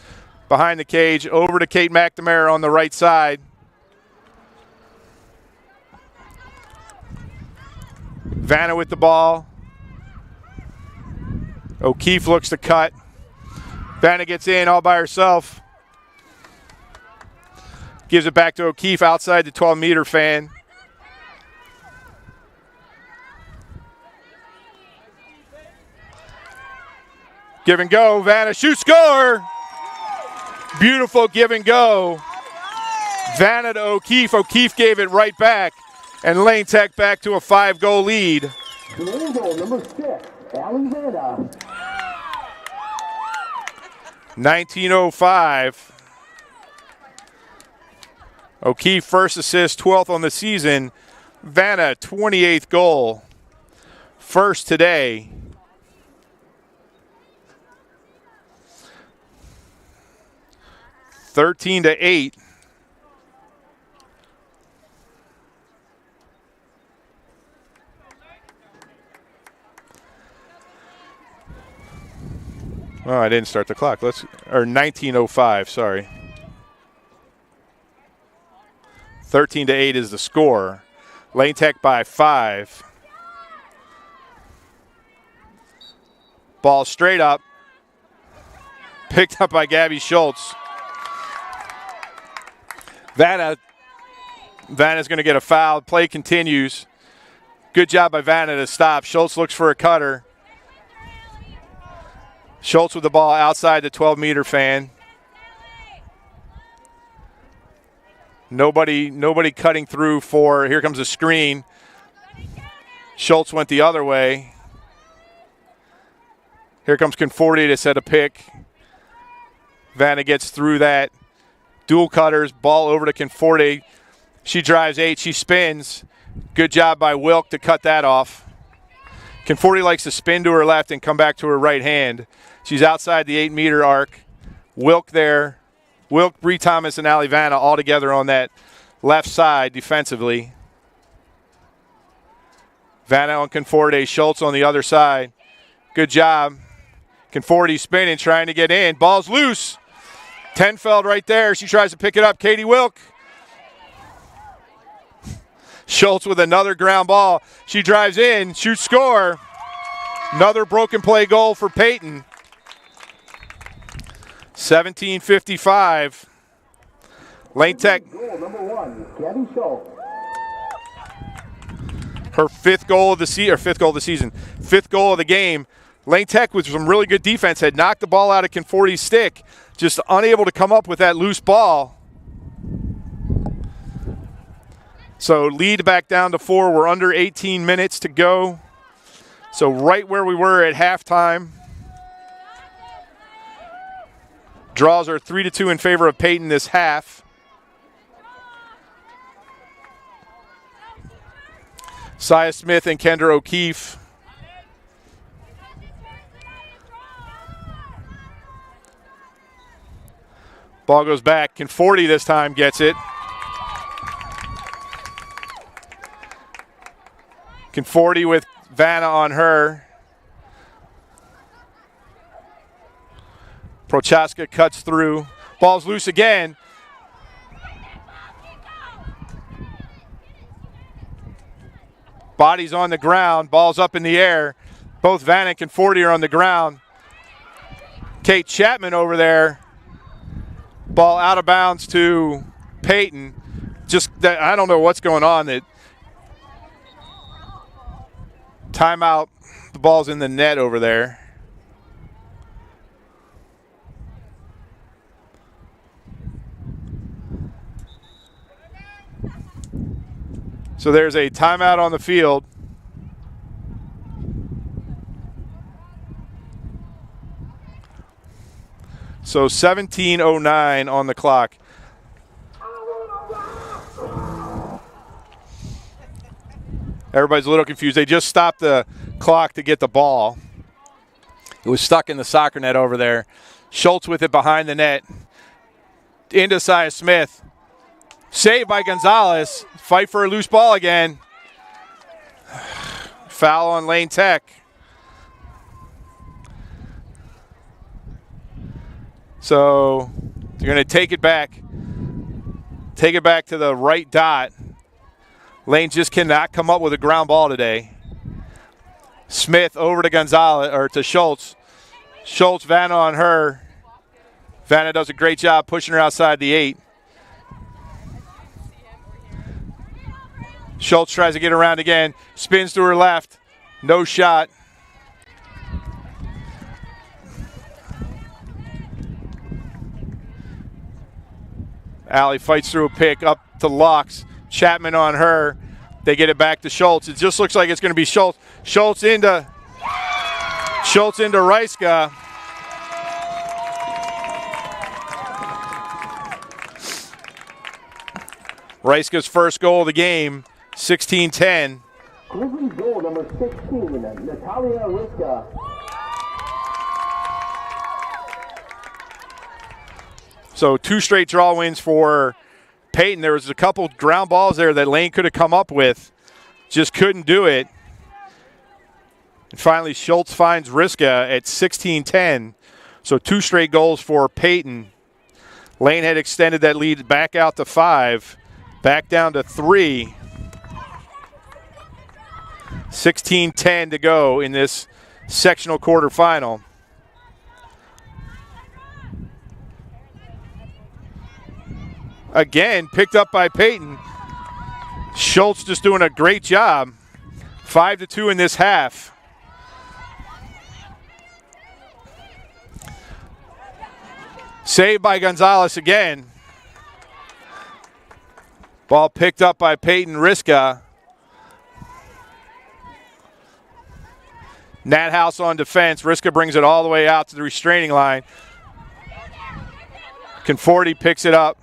behind the cage, over to Kate McNamara on the right side. Vanna with the ball. O'Keefe looks to cut. Vanna gets in all by herself. Gives it back to O'Keefe outside the 12-meter fan. Give and go. Vanna shoots, score. Beautiful give and go Vanna to O'Keefe. O'Keefe gave it right back. And Lane Tech back to a 5-goal lead. Lane goal number 6, Allie Vanna. 19:05. O'Keefe first assist, 12th on the season. Vanna 28th goal. First today. (13-8). Oh, I didn't start the clock. 19:05, sorry. 13-8 is the score. Lane Tech by 5. Ball straight up. Picked up by Gabby Schultz. Vanna's going to get a foul. Play continues. Good job by Vanna to stop. Schultz looks for a cutter. Schultz with the ball outside the 12-meter fan. Nobody cutting through for, here comes a screen. Schultz went the other way. Here comes Conforti to set a pick. Vanna gets through that. Dual cutters, ball over to Conforti. She drives 8, she spins. Good job by Wilk to cut that off. Conforti likes to spin to her left and come back to her right hand. She's outside the 8-meter arc. Wilk there. Wilk, Bree Thomas, and Allie Vanna all together on that left side defensively. Vanna on Conforti, Schultz on the other side. Good job. Conforti spinning, trying to get in. Ball's loose. Tenfeld right there. She tries to pick it up. Katie Wilk. Schultz with another ground ball. She drives in, shoots, score. Another broken play goal for Payton. 17:55. Lane Tech. Goal number 1, Gabby Schultz. Her fifth goal of the season, fifth goal of the game. Lane Tech with some really good defense had knocked the ball out of Conforti's stick, just unable to come up with that loose ball. So lead back down to 4. We're under 18 minutes to go. So right where we were at halftime. Draws are 3-2 in favor of Payton this half. Sia Smith and Kendra O'Keefe. Ball goes back. Conforti this time gets it. Conforti with Vanna on her. Prochaska cuts through. Ball's loose again. Body's on the ground. Ball's up in the air. Both Vanna and Conforti are on the ground. Kate Chapman over there. Ball out of bounds to Payton. I don't know what's going on. Timeout. The ball's in the net over there. So there's a timeout on the field. So 17:09 on the clock. Everybody's a little confused. They just stopped the clock to get the ball. It was stuck in the soccer net over there. Schultz with it behind the net. Into Sia Smith. Saved by Gonzalez. Fight for a loose ball again. Foul on Lane Tech. So you're going to take it back. Take it back to the right dot. Lane just cannot come up with a ground ball today. Smith over to Gonzalez, or to Schultz. Schultz, Vanna on her. Vanna does a great job pushing her outside the 8. Schultz tries to get around again. Spins to her left. No shot. Allie fights through a pick up to Lux. Chapman on her. They get it back to Schultz. It just looks like it's going to be Schultz. Schultz into Reiska. Reiska's first goal of the game, 16-10. Grizzlies goal number 16, Natalia Reiska. So 2 straight draw wins for Payton. There was a couple ground balls there that Lane could have come up with. Just couldn't do it. And finally, Schultz finds Reiska at 16-10. So 2 straight goals for Payton. Lane had extended that lead back out to 5. Back down to 3. 16-10 to go in this sectional quarterfinal. Again, picked up by Payton. Schultz just doing a great job. 5-2 in this half. Saved by Gonzalez again. Ball picked up by Payton Reiska. Nat House on defense. Reiska brings it all the way out to the restraining line. Conforti picks it up.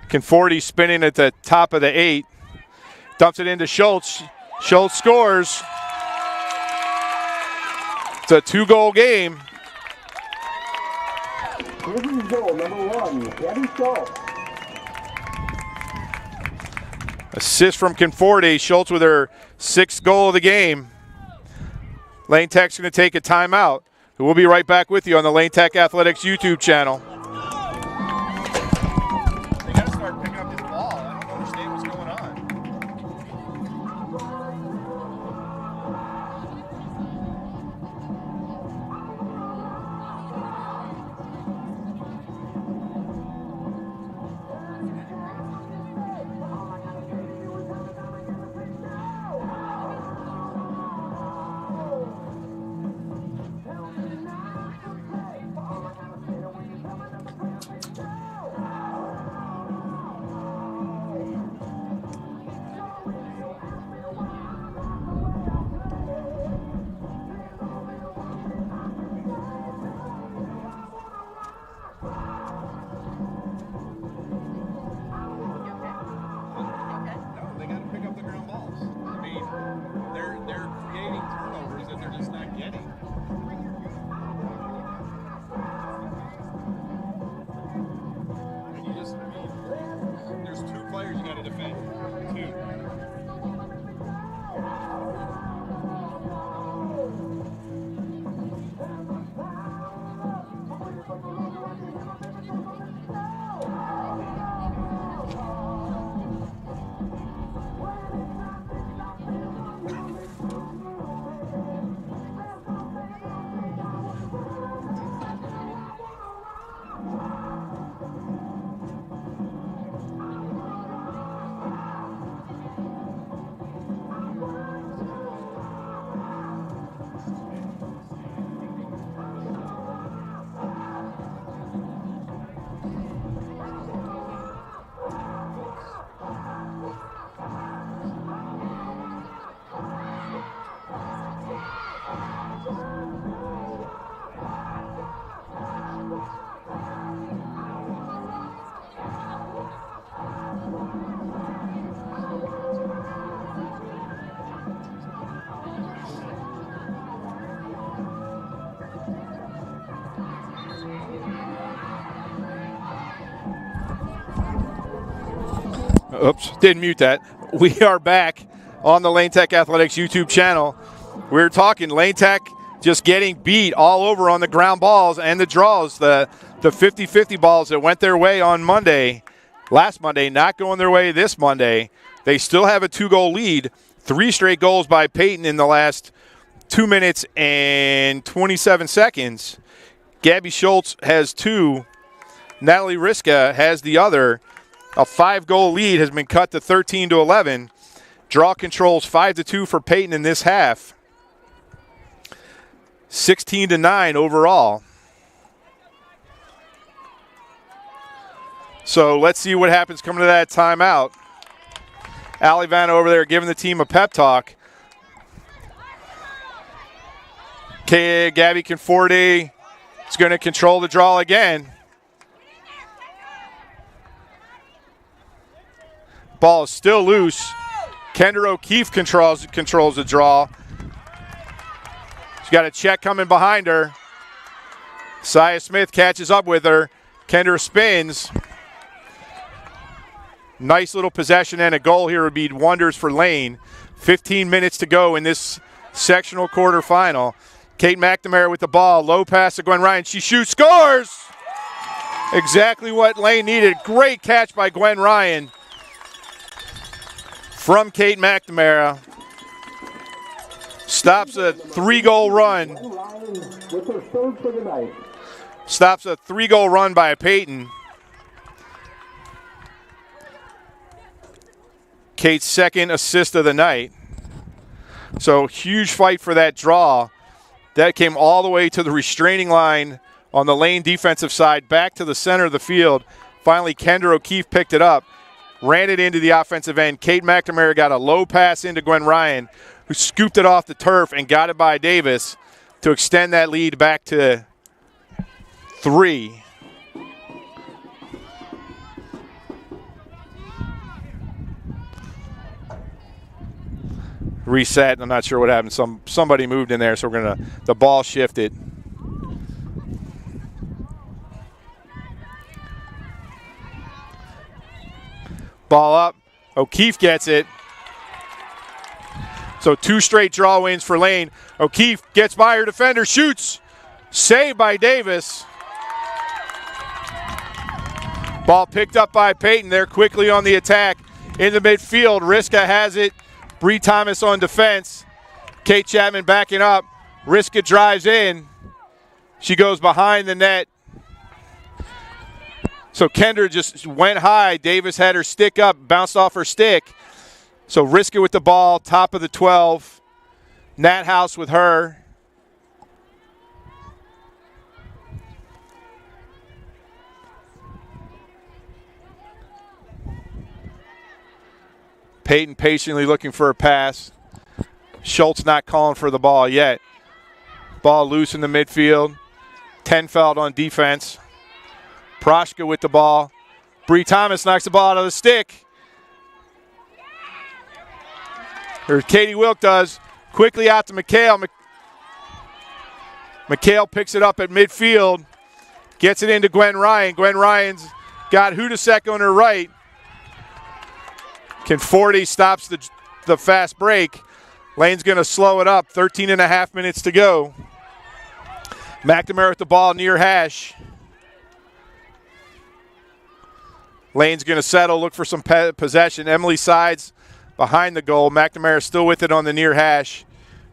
Conforti spinning at the top of the 8. Dumps it into Schultz. Schultz scores. It's a 2-goal game. Grizzlies goal number 1, Gabby Schultz. Assist from Conforti. Schultz with her 6th goal of the game. Lane Tech's going to take a timeout. We'll be right back with you on the Lane Tech Athletics YouTube channel. They got to start picking up this ball. I don't understand what's going on. Oops, didn't mute that. We are back on the Lane Tech Athletics YouTube channel. We're talking Lane Tech just getting beat all over on the ground balls and the draws, the 50-50 balls that went their way on Monday, last Monday, not going their way this Monday. They still have a 2-goal lead, 3 straight goals by Payton in the last 2 minutes and 27 seconds. Gabby Schultz has 2. Natalie Reiska has the other. A 5-goal lead has been cut to 13-11. Draw controls 5-2 for Payton in this half. 16-9 overall. So let's see what happens coming to that timeout. Allie Vanna over there giving the team a pep talk. Gabby Conforti is going to control the draw again. Ball is still loose. Kendra O'Keefe controls the draw. She's got a check coming behind her. Saya Smith catches up with her. Kendra spins. Nice little possession and a goal here would be wonders for Lane. 15 minutes to go in this sectional quarterfinal. Kate McNamara with the ball. Low pass to Gwen Ryan. She shoots, scores! Exactly what Lane needed. Great catch by Gwen Ryan from Kate McNamara. Stops a 3-goal run. Stops a 3-goal run by Payton. Kate's second assist of the night. So huge fight for that draw. That came all the way to the restraining line on the Lane defensive side, back to the center of the field. Finally, Kendra O'Keefe picked it up, ran it into the offensive end. Kate McNamara got a low pass into Gwen Ryan, who scooped it off the turf and got it by Davis to extend that lead back to 3. Reset. I'm not sure what happened. Somebody moved in there, so we're gonna. The ball shifted. Ball up. O'Keefe gets it. So 2 straight draw wins for Lane. O'Keefe gets by her defender, shoots. Saved by Davis. Ball picked up by Payton. They're quickly on the attack in the midfield. Riska has it. Bree Thomas on defense. Kate Chapman backing up. Riska drives in. She goes behind the net. So Kendra just went high. Davis had her stick up, bounced off her stick. So Riska with the ball, top of the 12. Nat House with her. Payton patiently looking for a pass. Schultz not calling for the ball yet. Ball loose in the midfield. Tenfeld on defense. Proshka with the ball. Bree Thomas knocks the ball out of the stick. Or Katie Wilk does. Quickly out to McHale. McHale picks it up at midfield. Gets it into Gwen Ryan. Gwen Ryan's got Hudasek on her right. Conforti stops the fast break. Lane's going to slow it up. 13.5 minutes to go. McNamara with the ball near hash. Lane's going to settle, look for some possession. Emily Sides behind the goal. McNamara still with it on the near hash.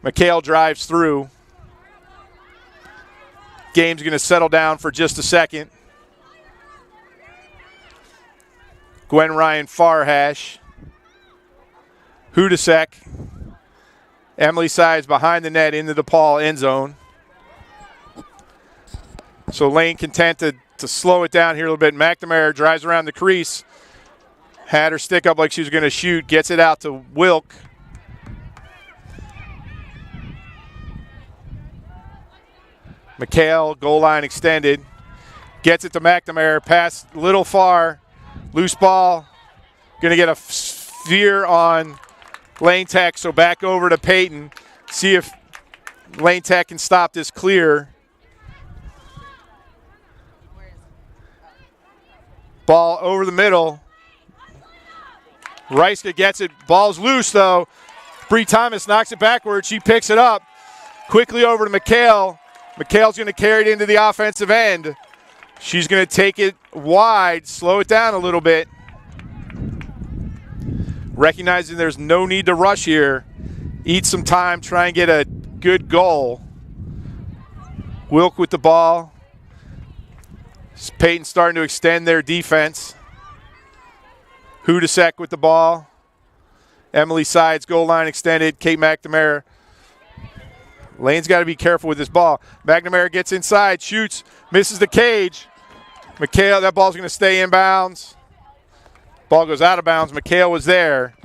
McHale drives through. Game's going to settle down for just a second. Gwen Ryan far hash. Hudasek. Emily Sides behind the net into the Paul end zone. So Lane content to slow it down here a little bit. McNamara drives around the crease. Had her stick up like she was going to shoot. Gets it out to Wilk. McHale, goal line extended. Gets it to McNamara. Pass a little far. Loose ball. Going to get a sphere on Lane Tech, so back over to Payton. See if Lane Tech can stop this clear. Ball over the middle. Reiska gets it. Ball's loose, though. Bree Thomas knocks it backward. She picks it up. Quickly over to McHale. McHale's going to carry it into the offensive end. She's going to take it wide, slow it down a little bit. Recognizing there's no need to rush here. Eat some time, try and get a good goal. Wilk with the ball. Payton starting to extend their defense. Hudasek with the ball. Emily Sides, goal line extended. Kate McNamara. Lane's got to be careful with this ball. McNamara gets inside, shoots, misses the cage. McHale, that ball's going to stay in bounds. Ball goes out of bounds. McHale was there.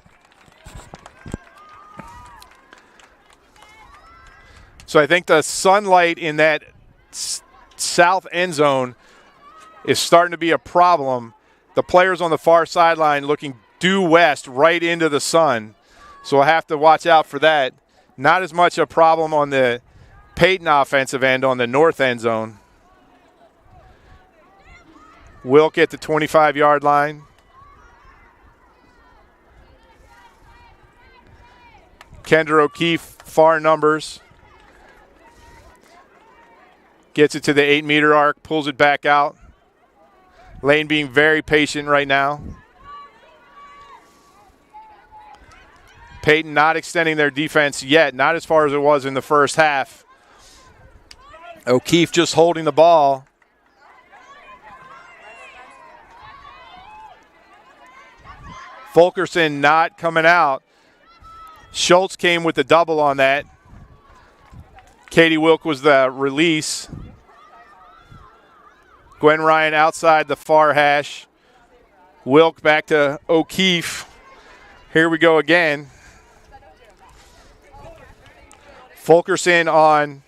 So I think the sunlight in that south end zone is starting to be a problem. The players on the far sideline looking due west right into the sun. So we'll have to watch out for that. Not as much a problem on the Payton offensive end on the north end zone. Wilk at the 25-yard line. Kendra O'Keefe, far numbers. Gets it to the 8-meter arc, pulls it back out. Lane being very patient right now. Payton not extending their defense yet, not as far as it was in the first half. O'Keefe just holding the ball. Fulkerson not coming out. Schultz came with the double on that. Katie Wilk was the release. Gwen Ryan outside the far hash. Wilk back to O'Keefe. Here we go again. Fulkerson on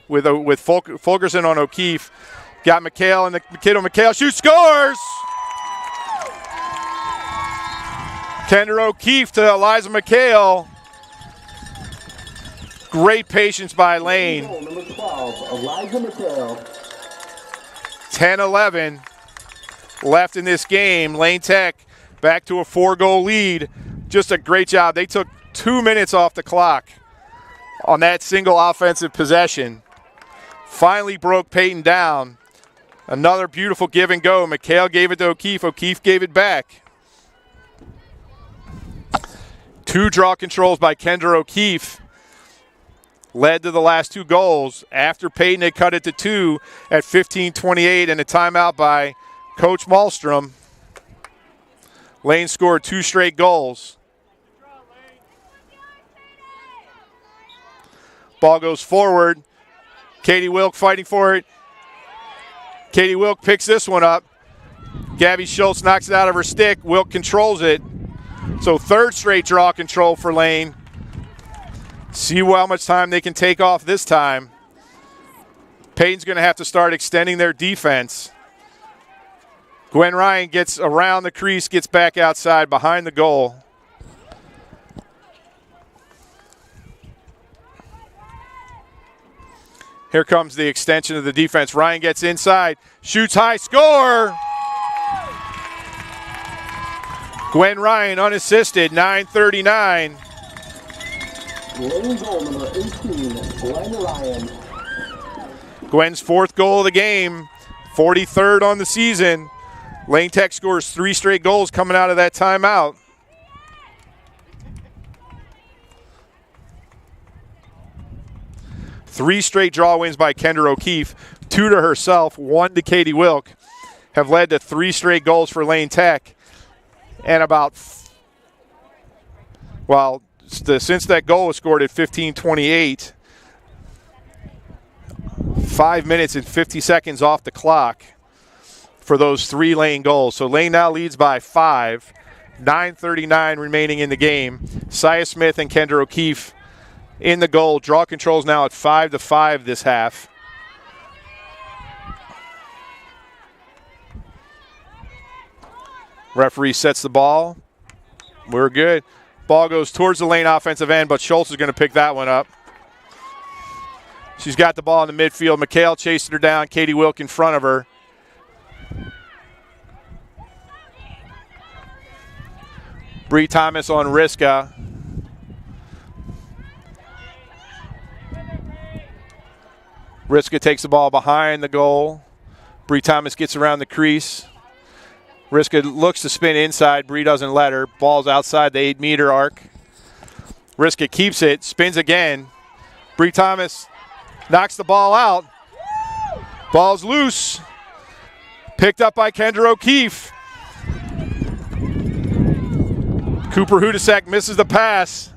with Fulkerson on O'Keefe. Got McHale and the kid on McHale. Shoots, scores! Kendra O'Keefe to Eliza McHale. Great patience by Lane. Number 12, Eliza McHale. 10-11 left in this game. Lane Tech back to a 4-goal lead. Just a great job. They took 2 minutes off the clock on that single offensive possession. Finally broke Payton down. Another beautiful give and go. McHale gave it to O'Keefe. O'Keefe gave it back. 2 draw controls by Kendra O'Keefe led to the last 2 goals after Payton had cut it to 2 at 15:28 and a timeout by Coach Malmstrom. Lane scored 2 straight goals. Ball goes forward. Katie Wilk fighting for it. Katie Wilk picks this one up. Gabby Schultz knocks it out of her stick. Wilk controls it. So 3rd straight draw control for Lane. See how much time they can take off this time. Payton's going to have to start extending their defense. Gwen Ryan gets around the crease, gets back outside behind the goal. Here comes the extension of the defense. Ryan gets inside, shoots high, score! Gwen Ryan unassisted, 9:39. Lane goal number 18, Gwen Ryan. Gwen's 4th goal of the game, 43rd on the season. Lane Tech scores 3 straight goals coming out of that timeout. Three straight draw wins by Kendra O'Keefe, 2 to herself, 1 to Katie Wilk, have led to 3 straight goals for Lane Tech. And since that goal was scored at 15:28, 5 minutes and 50 seconds off the clock for those 3 Lane goals. So Lane now leads by 5, 9:39 remaining in the game. Sia Smith and Kendra O'Keefe in the goal. Draw controls now at 5-5 this half. Referee sets the ball. We're good. Ball goes towards the Lane offensive end, but Schultz is going to pick that one up. She's got the ball in the midfield. McHale chasing her down. Katie Wilk in front of her. Bree Thomas on Riska. Riska takes the ball behind the goal. Bree Thomas gets around the crease. Riska looks to spin inside. Bree doesn't let her. Ball's outside the 8-meter arc. Riska keeps it, spins again. Bree Thomas knocks the ball out. Ball's loose. Picked up by Kendra O'Keefe. Cooper Hudasek misses the pass.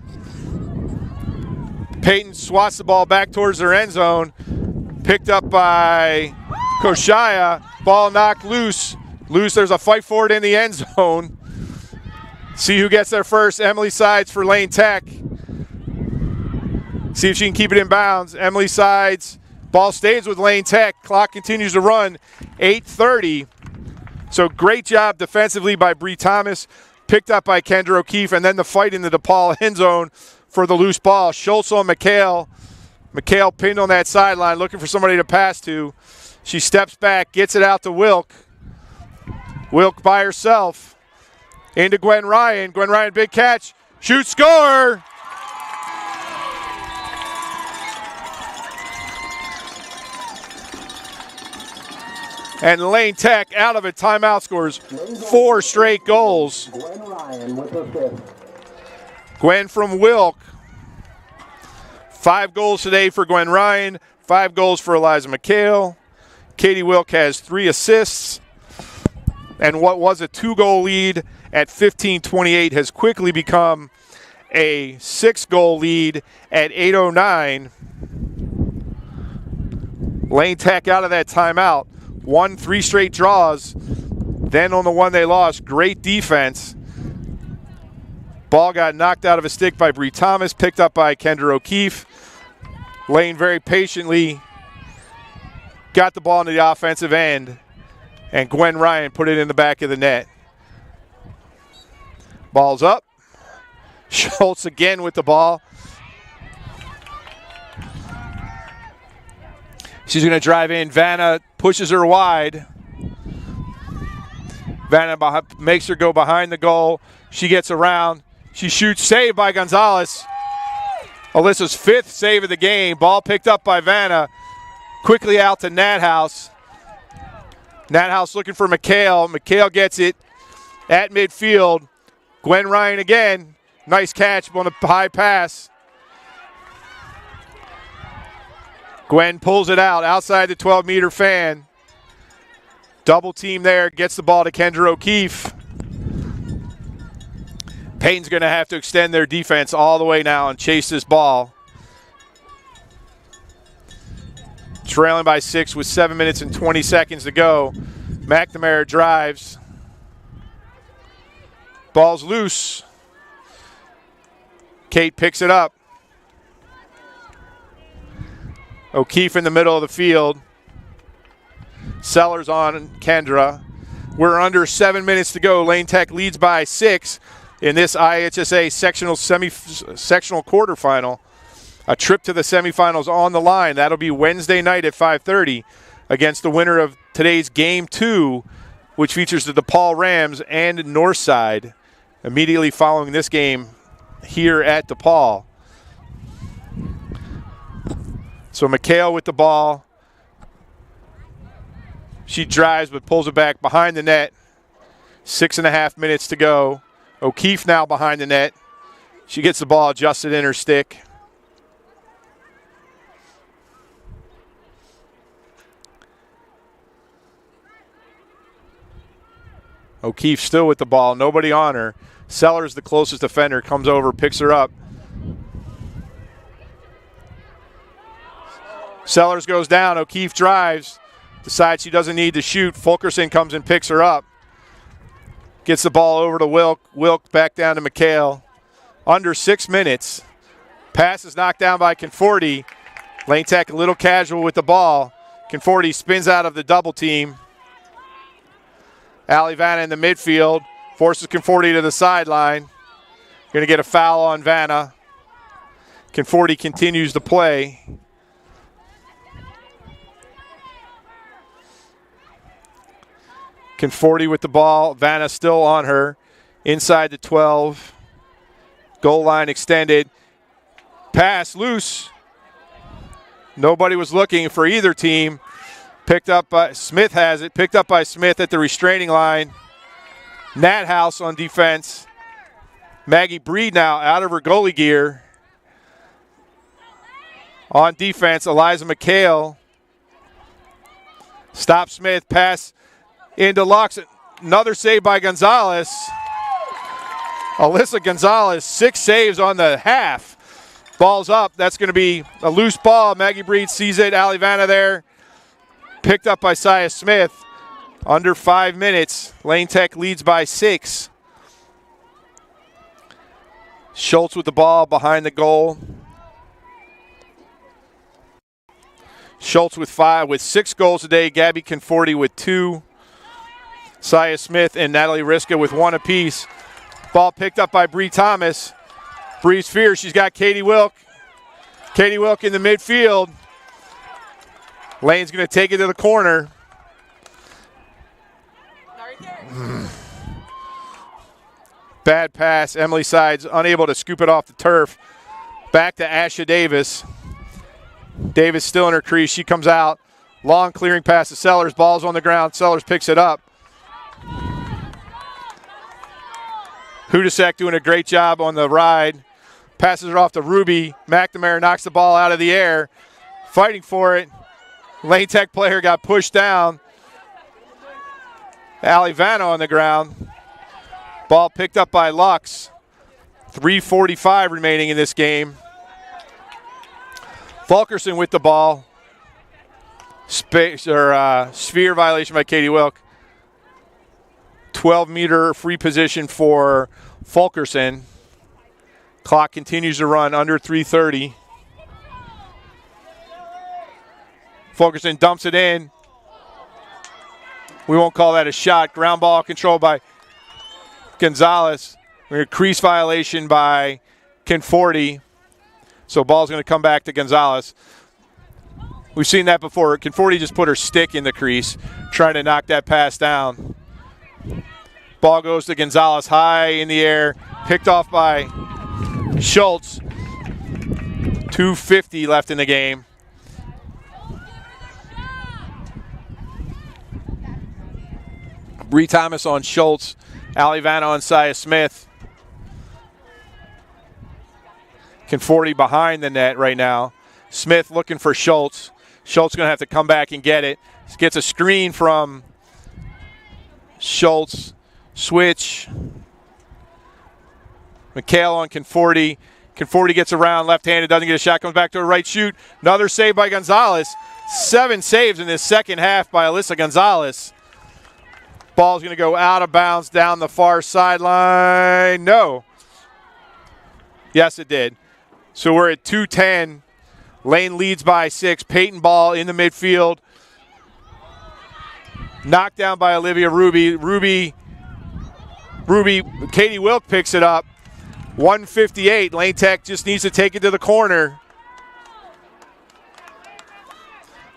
Payton swats the ball back towards their end zone. Picked up by Koshaya, ball knocked loose. There's a fight for it in the end zone. See who gets there first. Emily Sides for Lane Tech. See if she can keep it in bounds. Emily Sides, ball stays with Lane Tech. Clock continues to run, 8:30. So great job defensively by Bree Thomas. Picked up by Kendra O'Keefe, and then the fight in the DePaul end zone for the loose ball. Schultz on McHale. McHale pinned on that sideline, looking for somebody to pass to. She steps back, gets it out to Wilk. Wilk by herself. Into Gwen Ryan. Gwen Ryan, big catch. Shoot, score! And Lane Tech out of it. Timeout scores 4 straight goals. Gwen Ryan with her fifth. Gwen from Wilk. 5 goals today for Gwen Ryan. 5 goals for Eliza McHale. Katie Wilk has 3 assists. And what was a 2-goal lead at 15:28 has quickly become a 6-goal lead at 8:09. Lane Tech out of that timeout. Won 3 straight draws. Then on the one they lost, great defense. Ball got knocked out of a stick by Bree Thomas, picked up by Kendra O'Keefe. Lane very patiently got the ball into the offensive end, and Gwen Ryan put it in the back of the net. Ball's up. Schultz again with the ball. She's going to drive in. Vanna pushes her wide. Vanna makes her go behind the goal. She gets around. She shoots, saved by Gonzalez. Alyssa's 5th save of the game. Ball picked up by Vanna. Quickly out to Nathouse. Nathouse looking for McHale. McHale gets it at midfield. Gwen Ryan again. Nice catch on a high pass. Gwen pulls it out outside the 12-meter fan. Double team there. Gets the ball to Kendra O'Keefe. Payton's going to have to extend their defense all the way now and chase this ball. Trailing by 6 with 7 minutes and 20 seconds to go. McNamara drives. Ball's loose. Kate picks it up. O'Keefe in the middle of the field. Sellers on Kendra. We're under 7 minutes to go. Lane Tech leads by 6 in this IHSA sectional quarterfinal. A trip to the semifinals on the line. That'll be Wednesday night at 5:30 against the winner of today's Game 2, which features the DePaul Rams and Northside. Immediately following this game here at DePaul. So McHale with the ball. She drives but pulls it back behind the net. 6.5 minutes to go. O'Keefe now behind the net. She gets the ball adjusted in her stick. O'Keefe still with the ball. Nobody on her. Sellers, the closest defender, comes over, picks her up. Sellers goes down. O'Keefe drives. Decides she doesn't need to shoot. Fulkerson comes and picks her up. Gets the ball over to Wilk. Wilk back down to McHale. Under 6 minutes. Pass is knocked down by Conforti. Lane Tech a little casual with the ball. Conforti spins out of the double team. Allie Vanna in the midfield. Forces Conforti to the sideline. Going to get a foul on Vanna. Conforti continues to play. Conforti with the ball. Vanna still on her. Inside the 12. Goal line extended. Pass loose. Nobody was looking for either team. Picked up by Smith has it. Picked up by Smith at the restraining line. Nathouse on defense. Maggie Breed now out of her goalie gear. On defense, Eliza McHale. Stop Smith. Pass into Lux. Another save by Gonzalez. Alyssa Gonzalez, 6 saves on the half. Ball's up. That's going to be a loose ball. Maggie Breed sees it. Allie Vanna there. Picked up by Sia Smith. Under 5 minutes. Lane Tech leads by 6. Schultz with the ball behind the goal. Schultz with 6 goals today. Gabby Conforti with 2. Sia Smith and Natalie Riska with 1 apiece. Ball picked up by Bree Thomas. Bree's fierce. She's got Katie Wilk. Katie Wilk in the midfield. Lane's going to take it to the corner. Bad pass. Emily Sides unable to scoop it off the turf. Back to Asha Davis. Davis still in her crease. She comes out. Long clearing pass to Sellers. Ball's on the ground. Sellers picks it up. Hudasek doing a great job on the ride. Passes it off to Ruby. McNamara knocks the ball out of the air. Fighting for it. Lane Tech player got pushed down. Allie Vanna on the ground. Ball picked up by Lux. 3:45 remaining in this game. Fulkerson with the ball. Sphere violation by Katie Wilk. 12-meter free position for Fulkerson. Clock continues to run under 3:30. Fulkerson dumps it in. We won't call that a shot. Ground ball controlled by Gonzalez. We're a crease violation by Conforti. So ball's going to come back to Gonzalez. We've seen that before. Conforti just put her stick in the crease, trying to knock that pass down. Ball goes to Gonzalez high in the air, picked off by Schultz. 2:50 left in the game. Bree Thomas on Schultz. Allie Vanna on Sia Smith. Conforti behind the net right now. Smith looking for Schultz. Schultz going to have to come back and get it. Gets a screen from Schultz. Switch. McHale on Conforti. Conforti gets around, left-handed, doesn't get a shot, comes back to a right shoot. Another save by Gonzalez. 7 saves in this second half by Alyssa Gonzalez. Ball's going to go out of bounds down the far sideline. No. Yes, it did. So we're at 2:10. Lane leads by 6. Payton ball in the midfield. Knocked down by Olivia Ruby. Katie Wilk picks it up. 1:58. Lane Tech just needs to take it to the corner.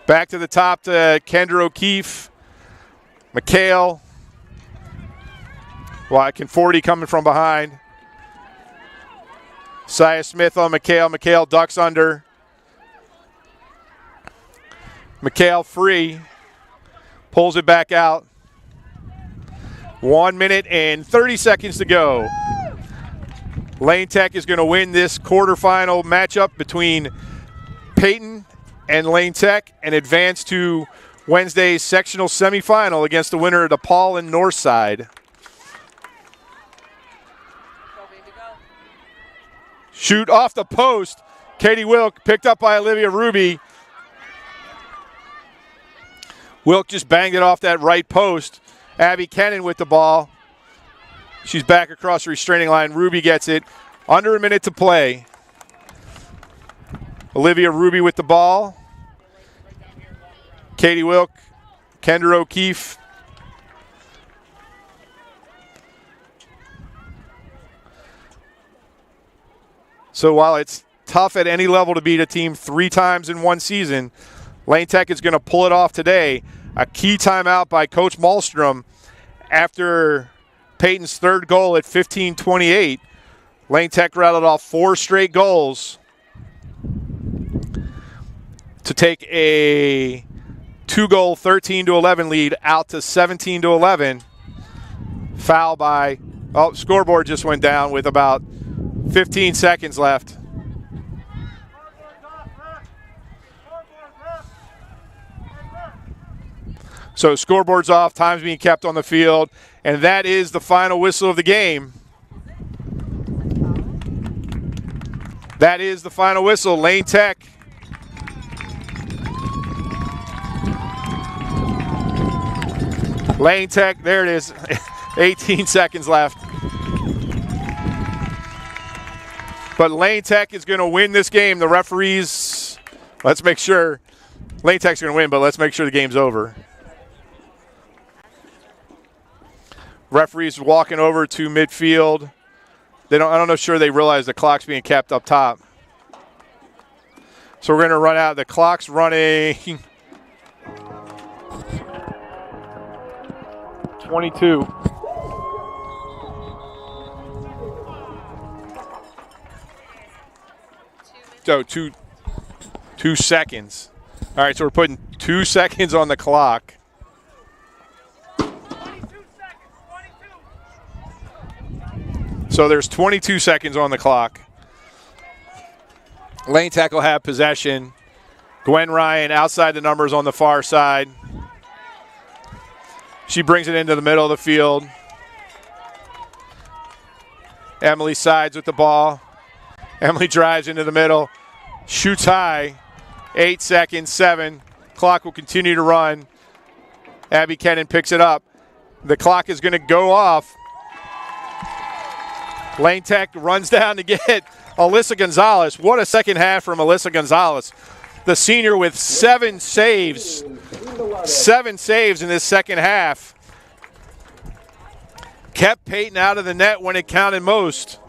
Back to the top to Kendra O'Keefe. McHale. Conforti coming from behind. Sia Smith on McHale. McHale ducks under. McHale free. Pulls it back out. 1 minute and 30 seconds to go. Lane Tech is going to win this quarterfinal matchup between Payton and Lane Tech and advance to Wednesday's sectional semifinal against the winner of DePaul and Northside. Shoot off the post. Katie Wilk picked up by Olivia Ruby. Wilk just banged it off that right post. Abby Kennan with the ball. She's back across the restraining line. Ruby gets it. Under a minute to play. Olivia Ruby with the ball. Katie Wilk. Kendra O'Keefe. So while it's tough at any level to beat a team 3 times in one season, Lane Tech is going to pull it off today. A key timeout by Coach Malmstrom after Payton's 3rd goal at 15:28. Lane Tech rattled off 4 straight goals to take a 2-goal 13-11 lead out to 17-11. Foul by, scoreboard just went down with about 15 seconds left. So scoreboard's off, time's being kept on the field, and that is the final whistle of the game. That is the final whistle. Lane Tech Lane Tech, there it is. 18 seconds left. But Lane Tech is going to win this game. The referees, let's make sure. Lane Tech's going to win, but let's make sure the game's over. Referees walking over to midfield. I don't know, sure they realize the clock's being kept up top. So we're going to run out. The clock's running 22. So 2 seconds. All right, so we're putting 2 seconds on the clock. 22 seconds, So there's 22 seconds on the clock. Lane Tech will have possession. Gwen Ryan outside the numbers on the far side. She brings it into the middle of the field. Emily sides with the ball. Emily drives into the middle, shoots high, 8 seconds, 7. Clock will continue to run. Abby Kennan picks it up. The clock is going to go off. Lane Tech runs down to get Alyssa Gonzalez. What a second half from Alyssa Gonzalez. The senior with 7 saves. 7 saves in this second half. Kept Payton out of the net when it counted most.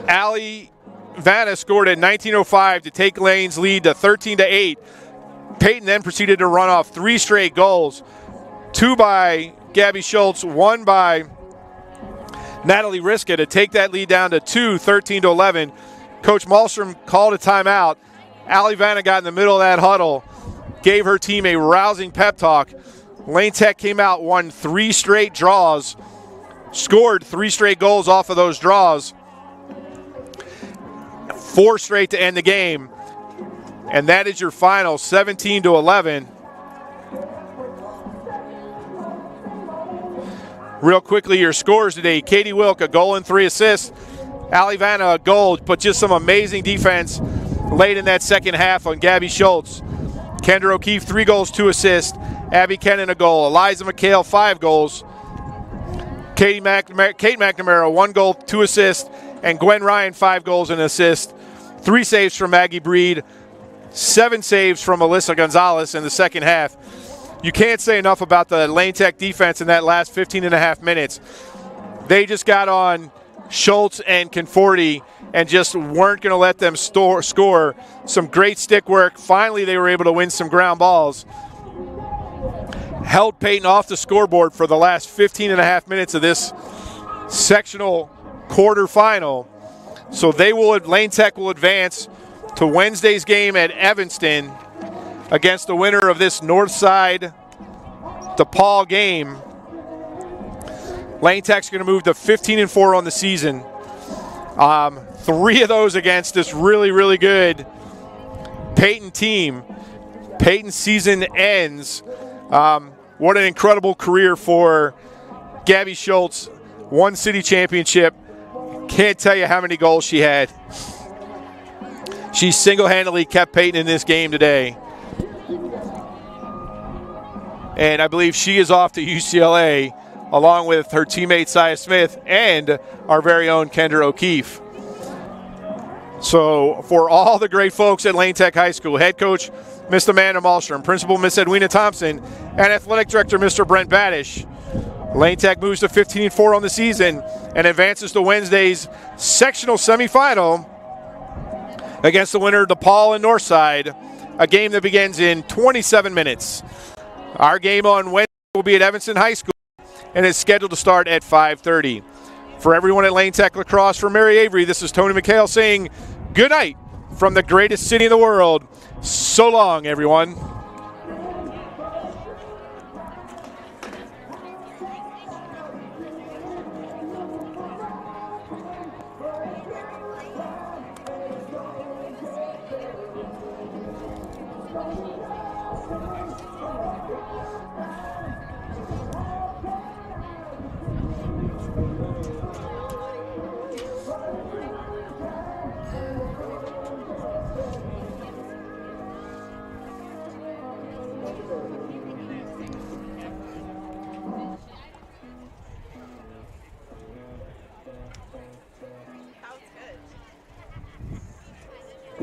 Allie Vanna scored at 19:05 to take Lane's lead to 13-8. Payton then proceeded to run off 3 straight goals. 2 by Gabby Schultz, 1 by Natalie Riska to take that lead down to 2, 13-11. Coach Malmstrom called a timeout. Allie Vanna got in the middle of that huddle, gave her team a rousing pep talk. Lane Tech came out, won 3 straight draws, scored 3 straight goals off of those draws. 4 straight to end the game. And that is your final, 17-11. Real quickly, your scores today. Katie Wilk, a goal and 3 assists. Allie Vanna, a goal, but just some amazing defense late in that second half on Gabby Schultz. Kendra O'Keefe, 3 goals, 2 assists. Abby Kennan, a goal. Eliza McHale, 5 goals. Kate McNamara, 1 goal, 2 assists. And Gwen Ryan, 5 goals and an assist. 3 saves from Maggie Breed. 7 saves from Alyssa Gonzalez in the second half. You can't say enough about the Lane Tech defense in that last 15 and a half minutes. They just got on Schultz and Conforti and just weren't going to let them score. Some great stick work. Finally, they were able to win some ground balls. Held Payton off the scoreboard for the last 15 and a half minutes of this sectional quarterfinal. So Lane Tech will advance to Wednesday's game at Evanston against the winner of this Northside DePaul game. Lane Tech's going to move to 15-4 on the season. 3 of those against this really, really good Payton team. Payton's season ends. What an incredible career for Gabby Schultz. 1 city championship. Can't tell you how many goals she had. She single-handedly kept Payton in this game today. And I believe she is off to UCLA along with her teammate Sia Smith and our very own Kendra O'Keefe. So for all the great folks at Lane Tech High School, head coach Miss Amanda Malmstrom, principal Miss Edwina Thompson, and athletic director Mr. Brent Badish, Lane Tech moves to 15-4 on the season and advances to Wednesday's sectional semifinal against the winner DePaul and Northside, a game that begins in 27 minutes. Our game on Wednesday will be at Evanston High School and is scheduled to start at 5:30. For everyone at Lane Tech Lacrosse, from Mary Avery, this is Tony McHale saying good night from the greatest city in the world. So long, everyone.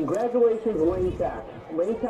Congratulations, Lane Tech. Lane Tech